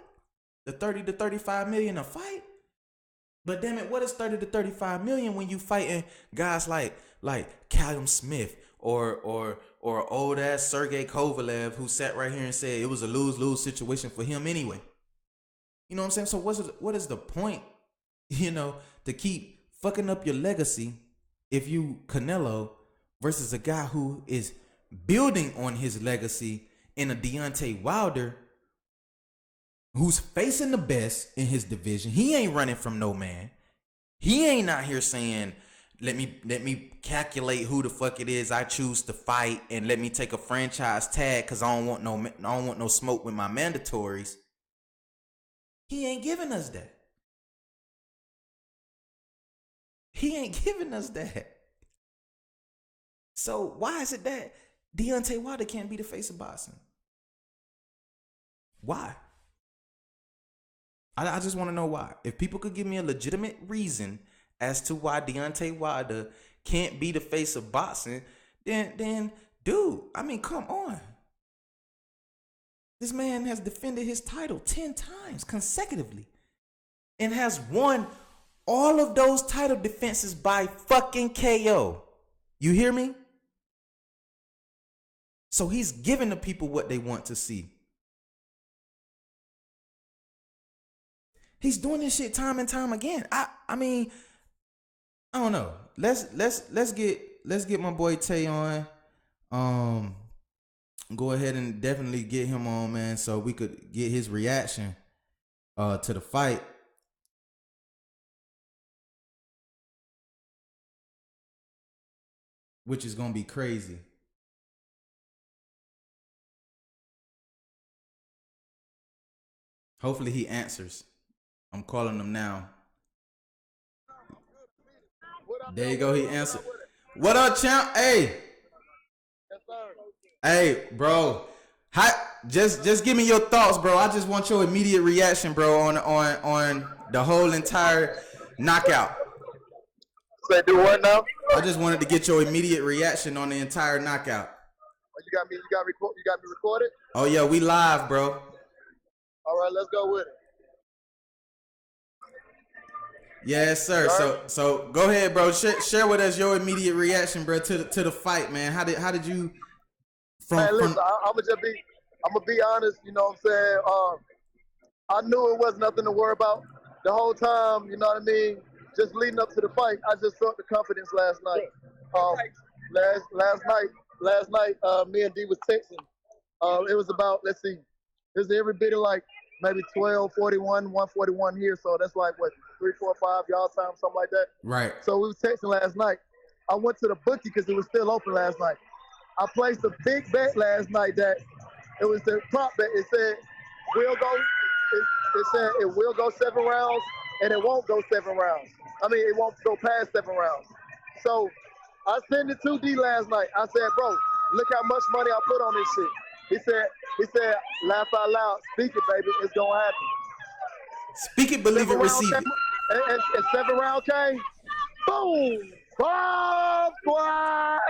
The 30 to 35 million a fight. But damn it, what is 30 to 35 million when you fighting guys like Callum Smith or old ass Sergey Kovalev, who sat right here and said it was a lose-lose situation for him anyway. You know what I'm saying? So what is the point, you know, to keep fucking up your legacy if you Canelo versus a guy who is building on his legacy in a Deontay Wilder who's facing the best in his division? He ain't running from no man. He ain't out here saying, let me calculate who the fuck it is I choose to fight, and let me take a franchise tag because I don't want no smoke with my mandatories. He ain't giving us that. He ain't giving us that. So why is it that Deontay Wilder can't be the face of boxing? Why? I just want to know why. If people could give me a legitimate reason as to why Deontay Wilder can't be the face of boxing, then dude, I mean, come on. This man has defended his title 10 times consecutively and has won all of those title defenses by fucking KO. You hear me? So he's giving the people what they want to see. He's doing this shit time and time again. I mean, I don't know. Let's get my boy Tay on. Go ahead and definitely get him on, man, so we could get his reaction to the fight. Which is gonna be crazy. Hopefully he answers. I'm calling him now. There you go. He answered. What up, champ? Hey. Yes, sir. Hey, bro. Just give me your thoughts, bro. I just want your immediate reaction, bro, on the whole entire knockout. Say do what now? I just wanted to get your immediate reaction on the entire knockout. Oh, you got me recorded? Oh yeah, we live, bro. All right, let's go with it. Yes, sir. So go ahead, bro. Share with us your immediate reaction, bro, to the fight, man. How did you? Man, listen, I'm gonna be honest. You know what I'm saying? I knew it was nothing to worry about the whole time. You know what I mean? Just leading up to the fight, I just felt the confidence last night. Last night, me and D was texting. It was about, let's see, it was every bit of like maybe 12:41, 1:41 here. So that's like what, 3, 4, 5 y'all time, something like that. Right. So we was texting last night. I went to the bookie because it was still open last night. I placed a big bet last night that it was the prop bet. It said it will go 7 rounds and it won't go 7 rounds. I mean, it won't go past 7 rounds. So I sent it to D last night. I said, bro, look how much money I put on this shit. He said, laugh out loud, speak it, baby, it's gonna happen. Speak it, believe it, receive it. And 7 round came, boom, bomb squad.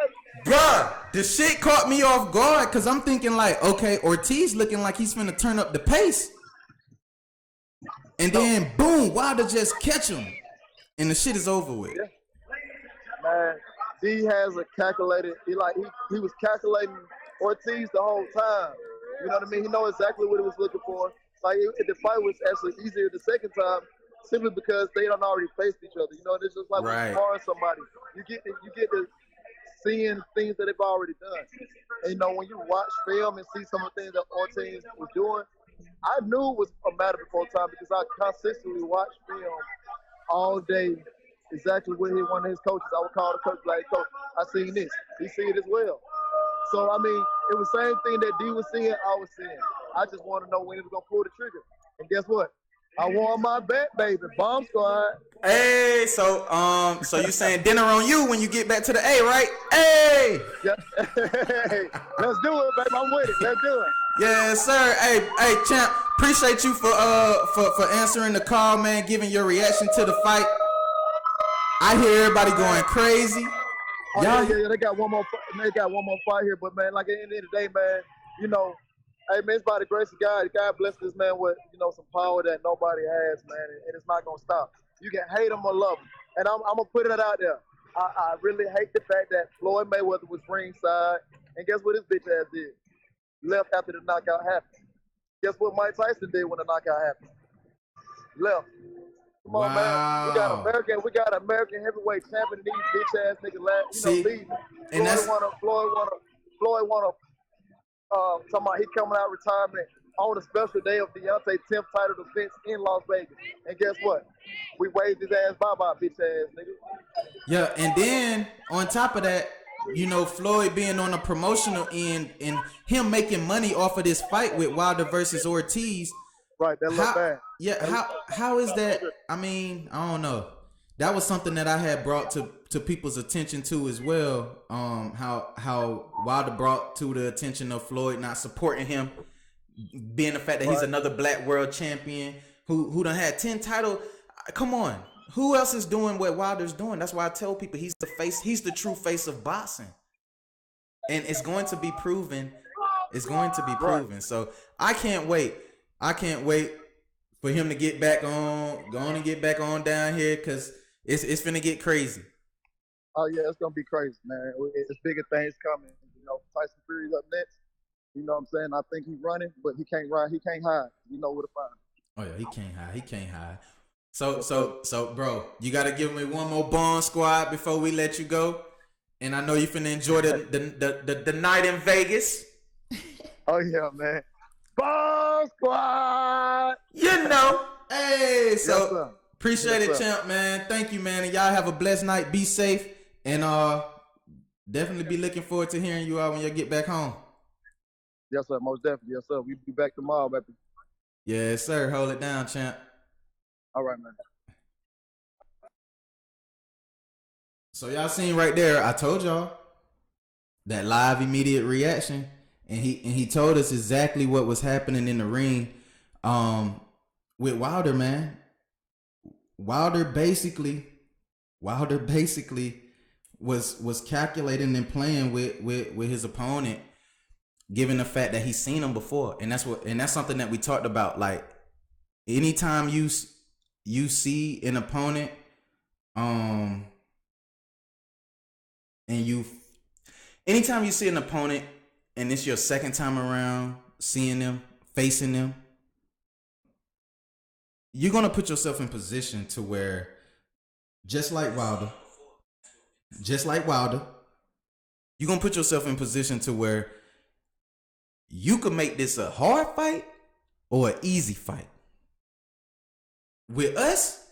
Bruh, the shit caught me off guard because I'm thinking like, okay, Ortiz looking like he's finna turn up the pace. And then boom, Wilder just catch him. And the shit is over with. Yeah. Man, D has a calculated, he was calculating Ortiz the whole time. You know what I mean? He knows exactly what he was looking for. The fight was actually easier the second time simply because they don't already faced each other. You know, it's just like when Right. you sparring somebody, you get to seeing things that they've already done. And you know, when you watch film and see some of the things that Ortiz was doing, I knew it was a matter before time because I consistently watched film all day. Exactly what one of his coaches, I would call the coach like, "Coach, I seen this. He see it as well." So I mean, it was the same thing that D was seeing, I was seeing. I just want to know when he was gonna pull the trigger. And guess what? I won my bet, baby. Bomb squad. Hey, so you saying dinner on you when you get back to the A, right? Hey. Yeah. Let's do it, baby. I'm with it. Let's do it. Yes, sir. Hey, champ. Appreciate you for answering the call, man. Giving your reaction to the fight. I hear everybody going crazy. Oh, yeah. They got one more fight here, but man, like at the end of the day, man, you know, hey man, it's by the grace of God. God bless this man with, you know, some power that nobody has, man, and it's not gonna stop. You can hate him or love him, and I'm gonna put it out there. I really hate the fact that Floyd Mayweather was ringside, and guess what his bitch ass did? Left after the knockout happened. Guess what Mike Tyson did when the knockout happened? Left. Come on, man. We got American heavyweight champion. These bitch ass niggas leaving. And Floyd wanna talking about he coming out of retirement on a special day of Deontay 10th title defense in Las Vegas. And guess what? We waved his ass bye-bye, bitch ass nigga. Yeah, and then on top of that, you know, Floyd being on the promotional end and him making money off of this fight with Wilder versus Ortiz. Right, that look bad. Yeah, how is that? I mean, I don't know. That was something that I had brought to people's attention too as well. How Wilder brought to the attention of Floyd not supporting him, being the fact that he's another black world champion who done had 10 titles. Come on. Who else is doing what Wilder's doing? That's why I tell people he's the true face of boxing. And it's going to be proven. It's going to be proven. Right. So I can't wait. For him to get back on, down here, because it's finna get crazy. Oh yeah, it's gonna be crazy, man. It's bigger things coming. You know, Tyson Fury's up next. You know what I'm saying? I think he's running, but he can't run. He can't hide. You know where to find him. Oh yeah, he can't hide. So, bro, you gotta give me one more Bond Squad before we let you go. And I know you finna enjoy the night in Vegas. Oh yeah, man. Bond Squad. You know. Hey, so yes, appreciate it, champ, man. Thank you, man. And y'all have a blessed night. Be safe. And definitely be looking forward to hearing you out when you get back home. Yes, sir. Most definitely. Yes, sir. We'll be back tomorrow, baby. Yes, sir. Hold it down, champ. All right, man. So y'all seen right there, I told y'all that live immediate reaction. And he told us exactly what was happening in the ring with Wilder, man. Wilder basically was calculating and playing with his opponent, given the fact that he's seen him before. And that's something that we talked about. Like, anytime you see an opponent anytime you see an opponent and it's your second time around seeing them, facing them, you're going to put yourself in position to where, just like Wilder, you're going to put yourself in position to where you could make this a hard fight or an easy fight. With us,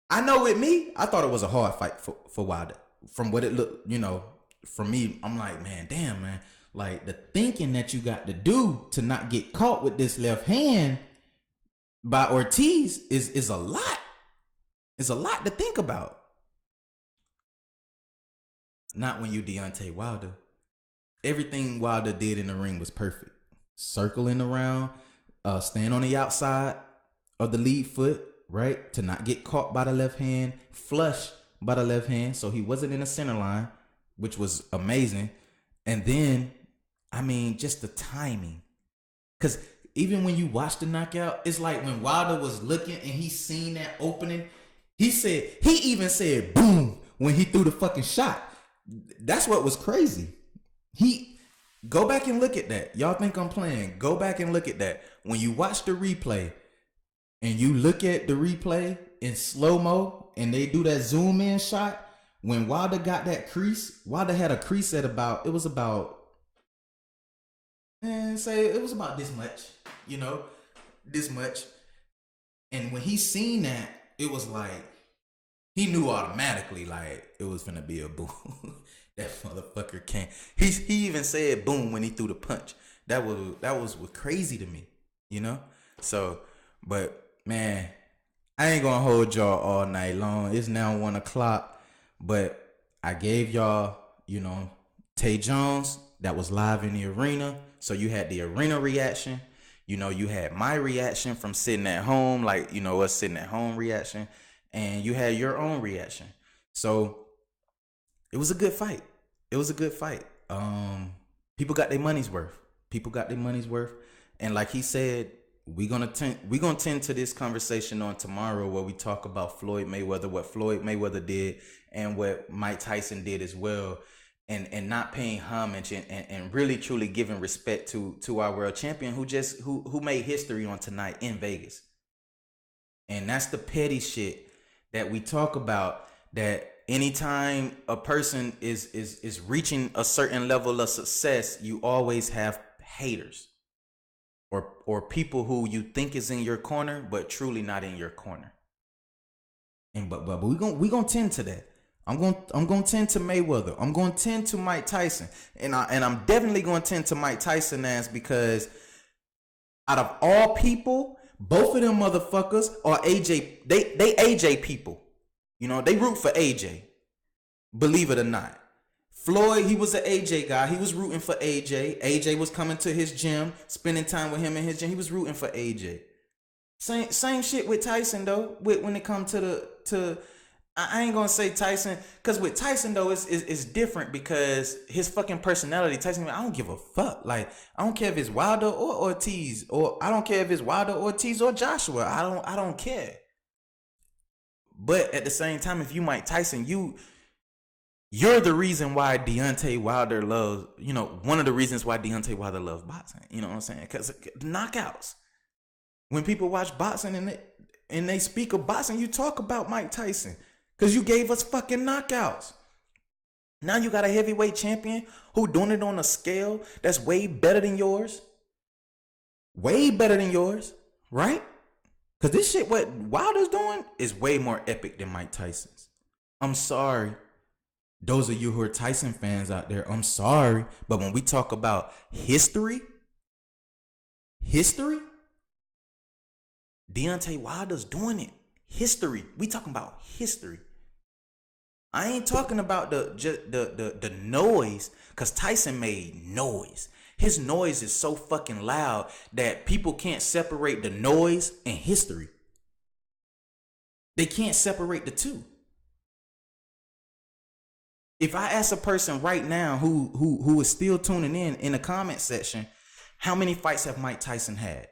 I know with me, I thought it was a hard fight for Wilder. From what it looked, you know, for me, I'm like, man, damn, man. Like, the thinking that you got to do to not get caught with this left hand by Ortiz is a lot. It's a lot to think about. Not when you Deontay Wilder. Everything Wilder did in the ring was perfect. Circling around, stand on the outside of the lead foot, right? To not get caught by the left hand, flush by the left hand. So he wasn't in the center line, which was amazing. And then, I mean, just the timing. Because even when you watch the knockout, it's like when Wilder was looking and he seen that opening, he even said boom when he threw the fucking shot. That's what was crazy. Go back and look at that. Y'all think I'm playing? Go back and look at that. When you watch the replay and you look at the replay in slow-mo and they do that zoom in shot, when Wilder got that crease, Wilder had a crease at about this much, this much. And when he seen that, it was like, he knew automatically like it was gonna be a boom. That motherfucker can't. He even said boom when he threw the punch. That was crazy to me, So, but man, I ain't gonna hold y'all all night long. It's now 1:00, but I gave y'all, Tay Jones that was live in the arena. So you had the arena reaction. You had my reaction from sitting at home, like us sitting at home reaction, and you had your own reaction. So it was a good fight. People got their money's worth. And like he said, we're gonna tend to this conversation on tomorrow where we talk about Floyd Mayweather, what Floyd Mayweather did, and what Mike Tyson did as well, and not paying homage and really truly giving respect to our world champion who made history on tonight in Vegas. And that's the petty shit that we talk about, that anytime a person is reaching a certain level of success, you always have haters or people who you think is in your corner but truly not in your corner. And but we gonna tend to that. I'm gonna tend to Mayweather. I'm gonna tend to Mike Tyson, and I'm definitely gonna tend to Mike Tyson ass, because out of all people, both of them motherfuckers are AJ. They AJ people. They root for AJ. Believe it or not. Floyd, he was an AJ guy. He was rooting for AJ. AJ was coming to his gym, spending time with him in his gym. He was rooting for AJ. Same shit with Tyson though. When it comes to I ain't gonna say Tyson, because with Tyson though it's different, because his fucking personality. Tyson, I don't give a fuck. Like, I don't care if it's Wilder or Ortiz, or I don't care if it's Wilder, Ortiz, or Joshua. I don't care. But at the same time, if you Mike Tyson, you're the reason why Deontay Wilder loves, one of the reasons why Deontay Wilder loves boxing. You know what I'm saying? Because knockouts. When people watch boxing and they speak of boxing, you talk about Mike Tyson, because you gave us fucking knockouts. Now you got a heavyweight champion who doing it on a scale that's way better than yours. Way better than yours, right? Because this shit, what Wilder's doing, is way more epic than Mike Tyson's. I'm sorry. Those of you who are Tyson fans out there, I'm sorry. But when we talk about history, Deontay Wilder's doing it. History. We talking about history. I ain't talking about the noise, because Tyson made noise. His noise is so fucking loud that people can't separate the noise and history. They can't separate the two. If I ask a person right now who is still tuning in the comment section, how many fights have Mike Tyson had?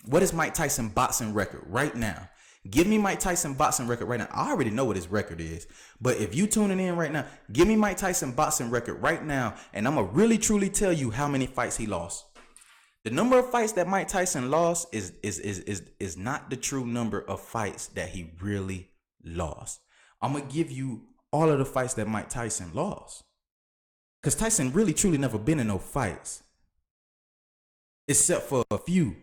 What is Mike Tyson boxing record right now? Give me Mike Tyson boxing record right now. I already know what his record is. But if you tuning in right now, give me Mike Tyson boxing record right now, and I'm going to really truly tell you how many fights he lost. The number of fights that Mike Tyson lost is not the true number of fights that he really lost. I'm going to give you all of the fights that Mike Tyson lost. Because Tyson really truly never been in no fights. Except for a few.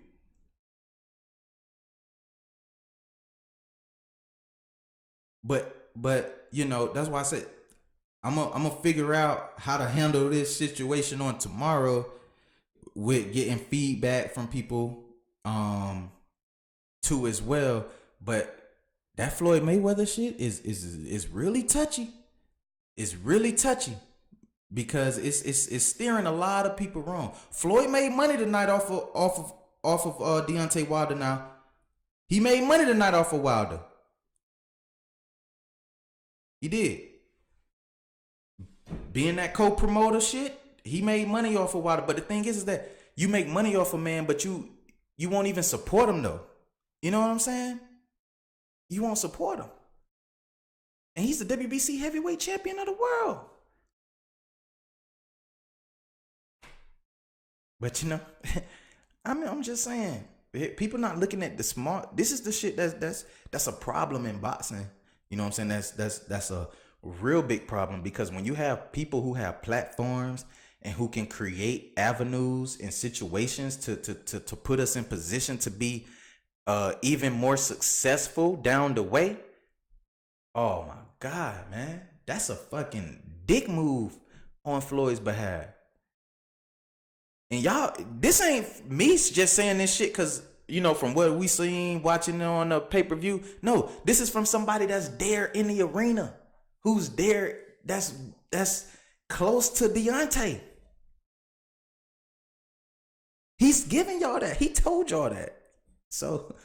But that's why I said I'm gonna figure out how to handle this situation on tomorrow with getting feedback from people too as well. But that Floyd Mayweather shit is really touchy. It's really touchy because it's steering a lot of people wrong. Floyd made money tonight off of Deontay Wilder. Now he made money tonight off of Wilder. He did. Being that co-promoter shit, he made money off of Wilder. But the thing is that you make money off a man, but you won't even support him though. You know what I'm saying? You won't support him. And he's the WBC heavyweight champion of the world. But you know, I'm just saying, people not looking at the smart. This is the shit that's a problem in boxing. You know what I'm saying? That's a real big problem, because when you have people who have platforms and who can create avenues and situations to put us in position to be even more successful down the way. Oh my God, man, that's a fucking dick move on Floyd's behalf. And y'all, this ain't me just saying this shit because, you know, from what we seen watching on the pay-per-view. No, this is from somebody that's there in the arena, who's there, that's close to Deontay. He's giving y'all that. He told y'all that. So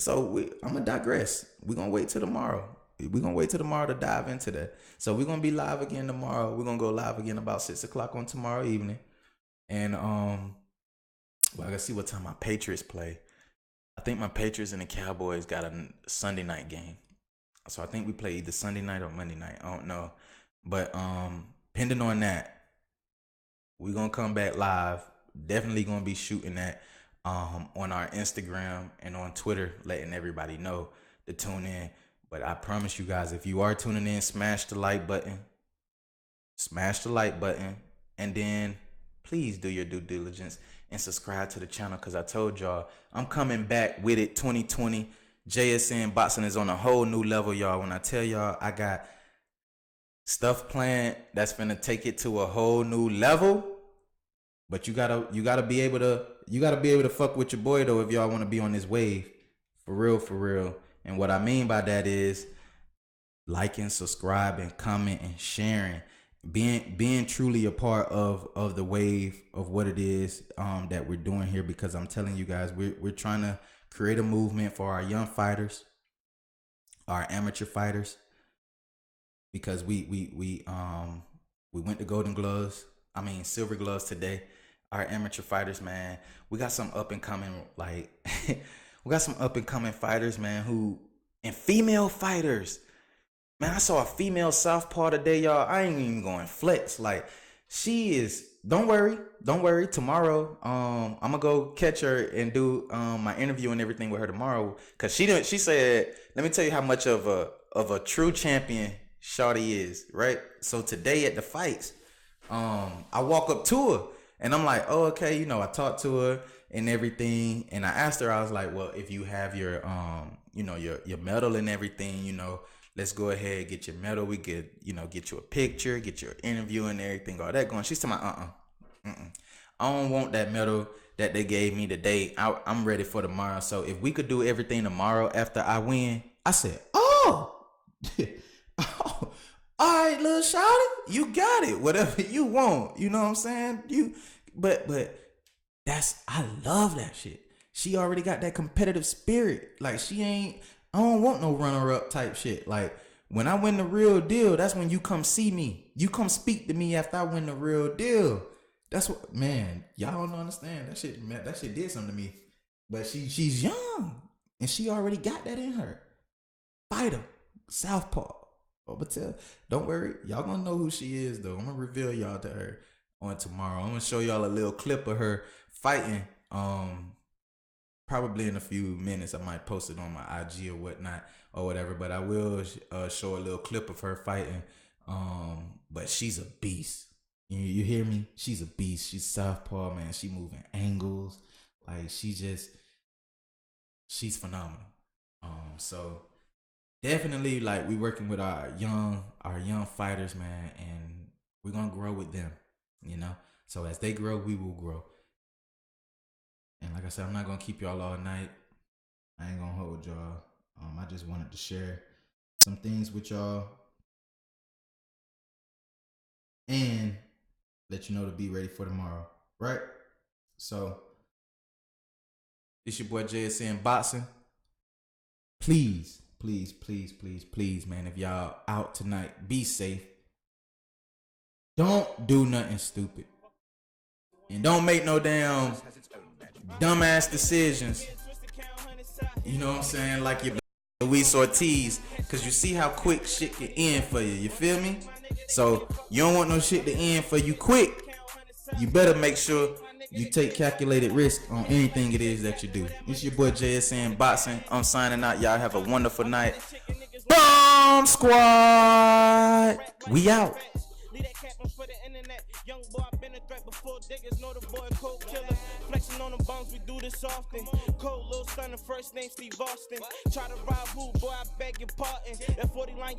I'm gonna digress. We're gonna wait till tomorrow. We're gonna wait till tomorrow to dive into that. So we're gonna be live again tomorrow. We're gonna go live again about 6:00 on tomorrow evening. And well, I gotta see what time my Patriots play. I think my Patriots and the Cowboys got a Sunday night game. So I think we play either Sunday night or Monday night. I don't know. But depending on that, we're gonna come back live. Definitely gonna be shooting that on our Instagram and on Twitter, letting everybody know to tune in. But I promise you guys, if you are tuning in, smash the like button. Smash the like button. And then please do your due diligence and subscribe to the channel, because I told y'all I'm coming back with it 2020. JSN Boxing is on a whole new level, y'all. When I tell y'all I got stuff planned that's finna take it to a whole new level. But you gotta be able to fuck with your boy though if y'all want to be on this wave. For real. And what I mean by that is liking, subscribing, commenting, sharing. Being truly a part of the wave of what it is that we're doing here, because I'm telling you guys, we're trying to create a movement for our young fighters, our amateur fighters, because we went to silver gloves today. Our amateur fighters, man, we got some up and coming fighters, man, and female fighters. Man, I saw a female southpaw today, y'all. I ain't even going flex. Like, she is. Don't worry. Tomorrow, I'm gonna go catch her and do my interview and everything with her tomorrow. Cause she said, let me tell you how much of a true champion shawty is, right? So today at the fights, I walk up to her and I'm like, oh, okay, you know, I talked to her and everything, and I asked her, I was like, well, if you have your your medal and everything, you know, let's go ahead, get your medal. We could, you know, get you a picture, get your interview and everything, all that going. She's telling me, I don't want that medal that they gave me today. I'm ready for tomorrow. So if we could do everything tomorrow after I win, I said, oh, all right, little shawty, you got it. Whatever you want, you know what I'm saying? But I love that shit. She already got that competitive spirit. Like, I don't want no runner-up type shit. Like, when I win the real deal, that's when you come see me. You come speak to me after I win the real deal. That's what, man, y'all don't understand. That shit did something to me. But she's young, and she already got that in her. Fighter, southpaw. But don't worry, y'all gonna know who she is, though. I'm gonna reveal y'all to her on tomorrow. I'm gonna show y'all a little clip of her fighting. Probably in a few minutes, I might post it on my IG or whatnot or whatever. But I will show a little clip of her fighting. But she's a beast. You hear me? She's a beast. She's southpaw, man. She moving angles. Like, she's phenomenal. So definitely, like, we working with our young fighters, man, and we're gonna grow with them. You know. So as they grow, we will grow. And like I said, I'm not gonna keep y'all all night. I ain't gonna hold y'all. I just wanted to share some things with y'all and let you know to be ready for tomorrow, right? So, it's your boy JSN Boxing. Please, man, if y'all out tonight, be safe. Don't do nothing stupid. And don't make no damn dumbass decisions. You know what I'm saying? Like your Luis Ortiz. Because you see how quick shit can end for you. You feel me? So you don't want no shit to end for you quick. You better make sure you take calculated risk on anything it is that you do. It's your boy JSN Boxing. I'm signing out. Y'all have a wonderful night. Bomb Squad. We out. Leave that cap on for the internet. Young boy, I've been a threat before. Diggers know the boy cold killer. Flexing on them bums, we do this often. Cold little son, the first name Steve Austin. Try to rob who, boy, I beg your pardon. That 40 line.